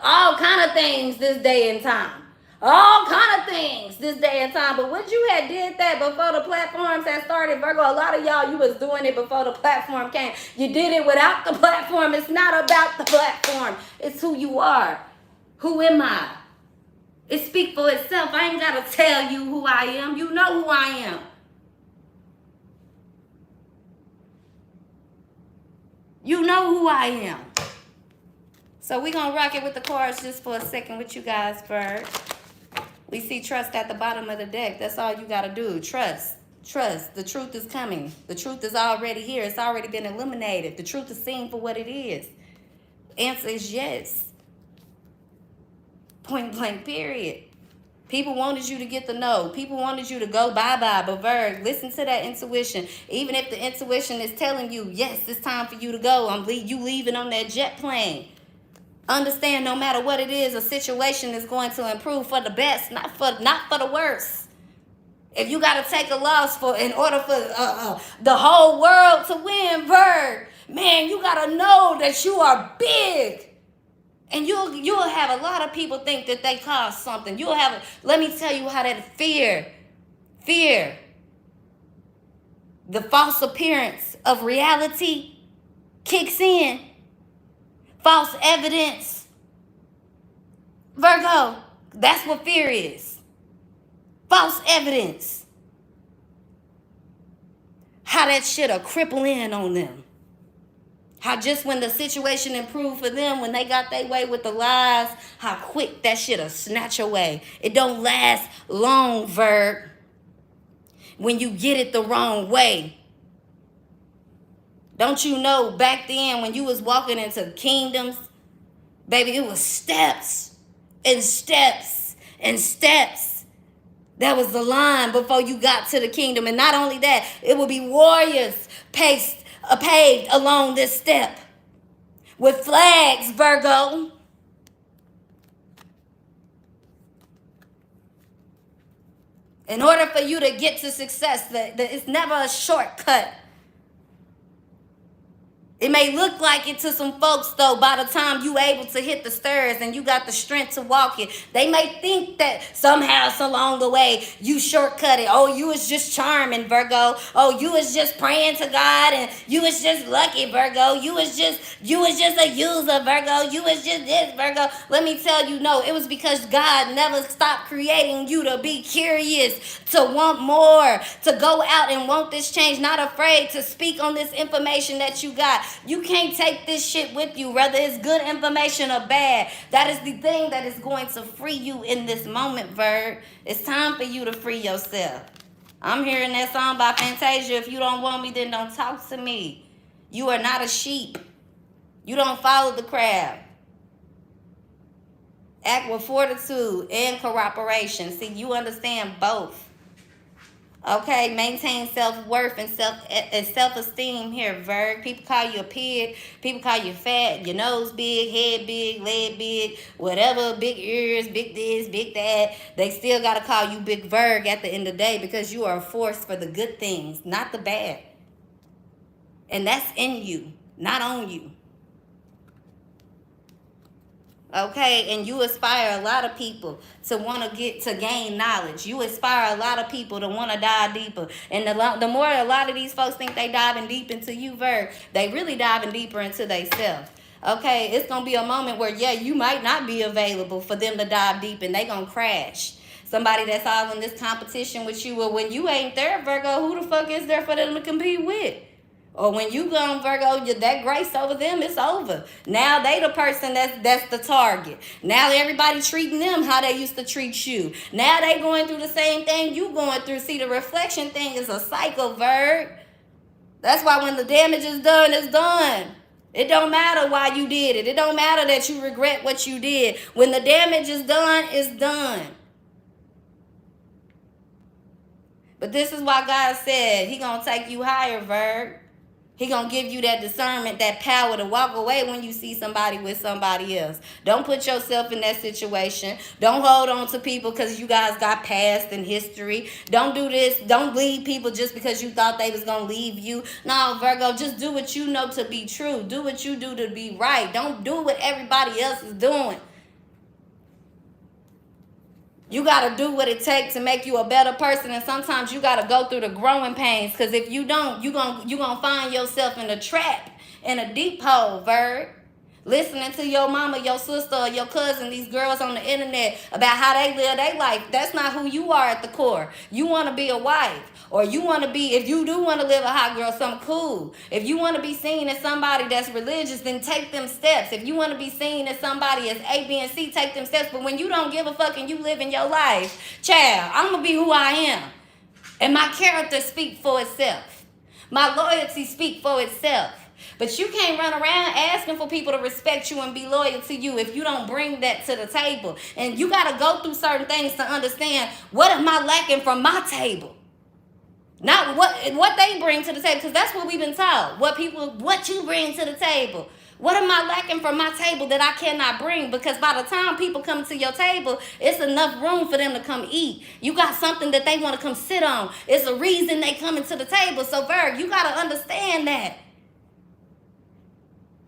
all kind of things this day and time. All kind of things this day and time. But what you had did that before the platforms had started, Virgo, a lot of y'all, you was doing it before the platform came. You did it without the platform. It's not about the platform. It's who you are. Who am I? It speaks for itself. I ain't got to tell you who I am. You know who I am. You know who I am. So we're going to rock it with the cards just for a second with you guys, Bird. We see trust at the bottom of the deck. That's all you got to do. Trust. Trust. The truth is coming. The truth is already here. It's already been illuminated. The truth is seen for what it is. Answer is yes. Point blank, period. People wanted you to get the no. People wanted you to go bye-bye. But Virg, listen to that intuition. Even if the intuition is telling you, yes, it's time for you to go. You leaving on that jet plane. Understand, no matter what it is, a situation is going to improve for the best, not for the worst. If you got to take a loss in order for the whole world to win, Virg, man, you got to know that you are big. And you'll have a lot of people think that they caused something. Let me tell you how that fear, the false appearance of reality kicks in. False evidence. Virgo, that's what fear is. False evidence. How that shit'll cripple in on them. How just when the situation improved for them, when they got their way with the lies, how quick that shit'll snatch away. It don't last long, Virg. When you get it the wrong way. Don't you know back then when you was walking into kingdoms, baby, it was steps and steps and steps. That was the line before you got to the kingdom. And not only that, it would be warriors paved along this step with flags, Virgo. In order for you to get to success, it's never a shortcut. It may look like it to some folks, though, by the time you able to hit the stairs and you got the strength to walk it. They may think that somehow along the way you shortcut it. Oh, you was just charming, Virgo. Oh, you was just praying to God and you was just lucky, Virgo. You was just a user, Virgo. You was just this, Virgo. Let me tell you, no, it was because God never stopped creating you to be curious, to want more, to go out and want this change, not afraid to speak on this information that you got. You can't take this shit with you, whether it's good information or bad. That is the thing that is going to free you in this moment, Virg. It's time for you to free yourself. I'm hearing that song by Fantasia. If you don't want me, then don't talk to me. You are not a sheep. You don't follow the crowd. Act with fortitude and cooperation. See, you understand both. Okay, maintain self-worth and self-esteem here, Virg. People call you a pig. People call you fat. Your nose big, head big, leg big, whatever. Big ears, big this, big that. They still got to call you Big Virg at the end of the day because you are a force for the good things, not the bad. And that's in you, not on you. Okay, and you inspire a lot of people to want to gain knowledge. You inspire a lot of people to want to dive deeper. And the more a lot of these folks think they diving deep into you, Virg, they really diving deeper into themselves. Okay, it's going to be a moment where, yeah, you might not be available for them to dive deep and they going to crash. Somebody that's all in this competition with you, well, when you ain't there, Virgo, who the fuck is there for them to compete with? Or when you go on Virgo, that grace over them, it's over. Now they the person that's the target. Now everybody treating them how they used to treat you. Now they going through the same thing you going through. See, the reflection thing is a cycle, Virg. That's why when the damage is done, it's done. It don't matter why you did it. It don't matter that you regret what you did. When the damage is done, it's done. But this is why God said he gonna take you higher, Virg. He gonna give you that discernment, that power to walk away when you see somebody with somebody else. Don't put yourself in that situation. Don't hold on to people because you guys got past and history. Don't do this. Don't leave people just because you thought they was gonna leave you. No, Virgo, just do what you know to be true. Do what you do to be right. Don't do what everybody else is doing. You got to do what it takes to make you a better person. And sometimes you got to go through the growing pains. Because if you don't, you're gonna find yourself in a trap, in a deep hole, Virg. Listening to your mama, your sister, or your cousin, these girls on the internet about how they live their life. That's not who you are at the core. You want to be a wife. Or you want to be, if you do want to live a hot girl, something cool. If you want to be seen as somebody that's religious, then take them steps. If you want to be seen as somebody as A, B, and C, take them steps. But when you don't give a fuck and you live in your life, child, I'm going to be who I am. And my character speak for itself. My loyalty speak for itself. But you can't run around asking for people to respect you and be loyal to you if you don't bring that to the table. And you got to go through certain things to understand, what am I lacking from my table? Not what they bring to the table, because that's what we've been taught. What you bring to the table. What am I lacking from my table that I cannot bring? Because by the time people come to your table, it's enough room for them to come eat. You got something that they want to come sit on. It's a reason they coming to the table. So, Virg, you got to understand that.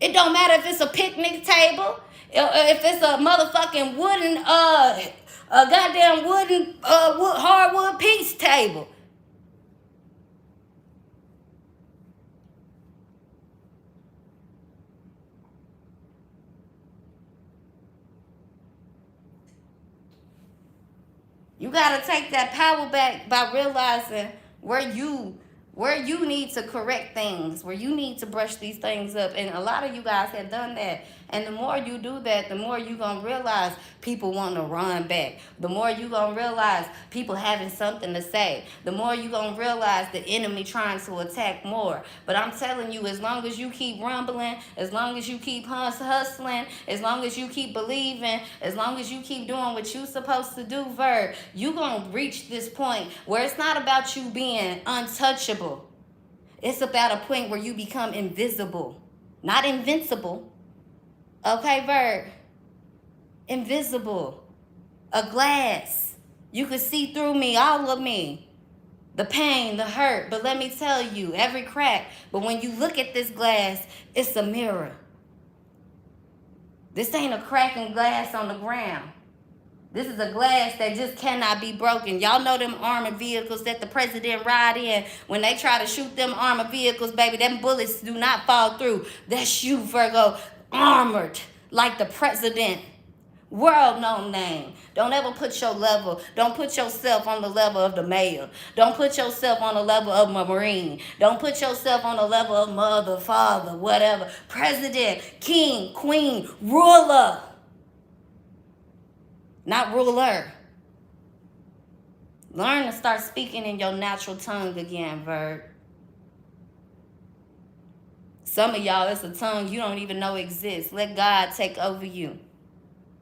It don't matter if it's a picnic table, if it's a motherfucking wooden, a goddamn wooden, hardwood peach table. You got to take that power back by realizing where you need to correct things, where you need to brush these things up. And a lot of you guys have done that. And the more you do that, the more you're going to realize people want to run back. The more you're going to realize people having something to say. The more you're going to realize the enemy trying to attack more. But I'm telling you, as long as you keep rumbling, as long as you keep hustling, as long as you keep believing, as long as you keep doing what you're supposed to do, Virg, you're going to reach this point where it's not about you being untouchable. It's about a point where you become invisible, not invincible. Okay, Virg? Invisible. A glass. You could see through me, all of me. The pain, the hurt. But let me tell you, every crack. But when you look at this glass, it's a mirror. This ain't a cracking glass on the ground. This is a glass that just cannot be broken. Y'all know them armored vehicles that the president ride in. When they try to shoot them armored vehicles, baby, them bullets do not fall through. That's you, Virgo, armored like the president. World-known name. Don't ever put your level. Don't put yourself on the level of the mayor. Don't put yourself on the level of a Marine. Don't put yourself on the level of mother, father, whatever. President, king, queen, ruler. Not ruler. Learn to start speaking in your natural tongue again, Virg. Some of y'all, it's a tongue you don't even know exists. Let God take over you.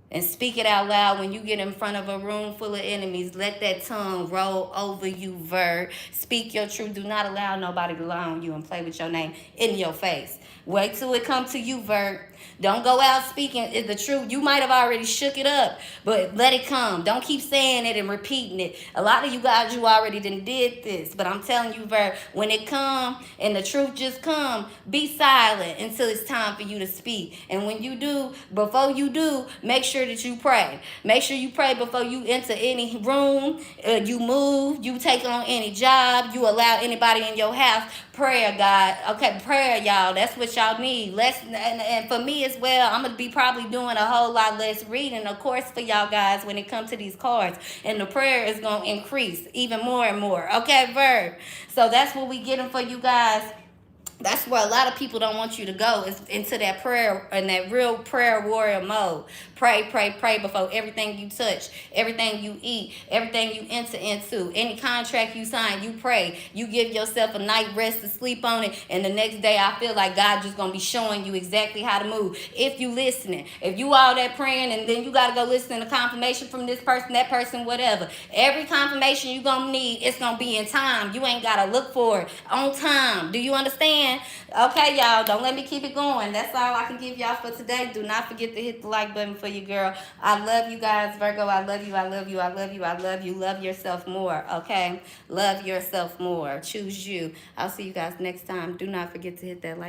And speak it out loud when you get in front of a room full of enemies. Let that tongue roll over you, Virg. Speak your truth. Do not allow nobody to lie on you and play with your name in your face. Wait till it come to you, Virg. Don't go out speaking the truth. You might have already shook it up, but let it come. Don't keep saying it and repeating it. A lot of you guys, you already done did this, but I'm telling you, Virg, when it come and the truth just come, be silent until it's time for you to speak. And when you do, before you do, make sure that you pray. Make sure you pray before you enter any room, you move, you take on any job, you allow anybody in your house. Prayer, God. Okay, prayer, y'all. That's what y'all need. And for me as well, I'm going to be probably doing a whole lot less reading, of course, for y'all guys when it comes to these cards. And the prayer is going to increase even more and more. Okay, Virg? So that's what we getting for you guys. That's where a lot of people don't want you to go, is into that prayer and that real prayer warrior mode. Pray, pray, pray before everything you touch, everything you eat, everything you enter into. Any contract you sign, you pray. You give yourself a night rest to sleep on it, and the next day I feel like God just going to be showing you exactly how to move. If you listening, if you all that praying and then you got to go listen to confirmation from this person, that person, whatever. Every confirmation you going to need, it's going to be in time. You ain't got to look for it on time. Do you understand? Okay, y'all, don't let me keep it going. That's all I can give y'all for today. Do not forget to hit the like button for your girl. I love you guys, Virgo. I love you. I love you. I love you. I love you. Love yourself more, okay? Love yourself more. Choose you. I'll see you guys next time. Do not forget to hit that like.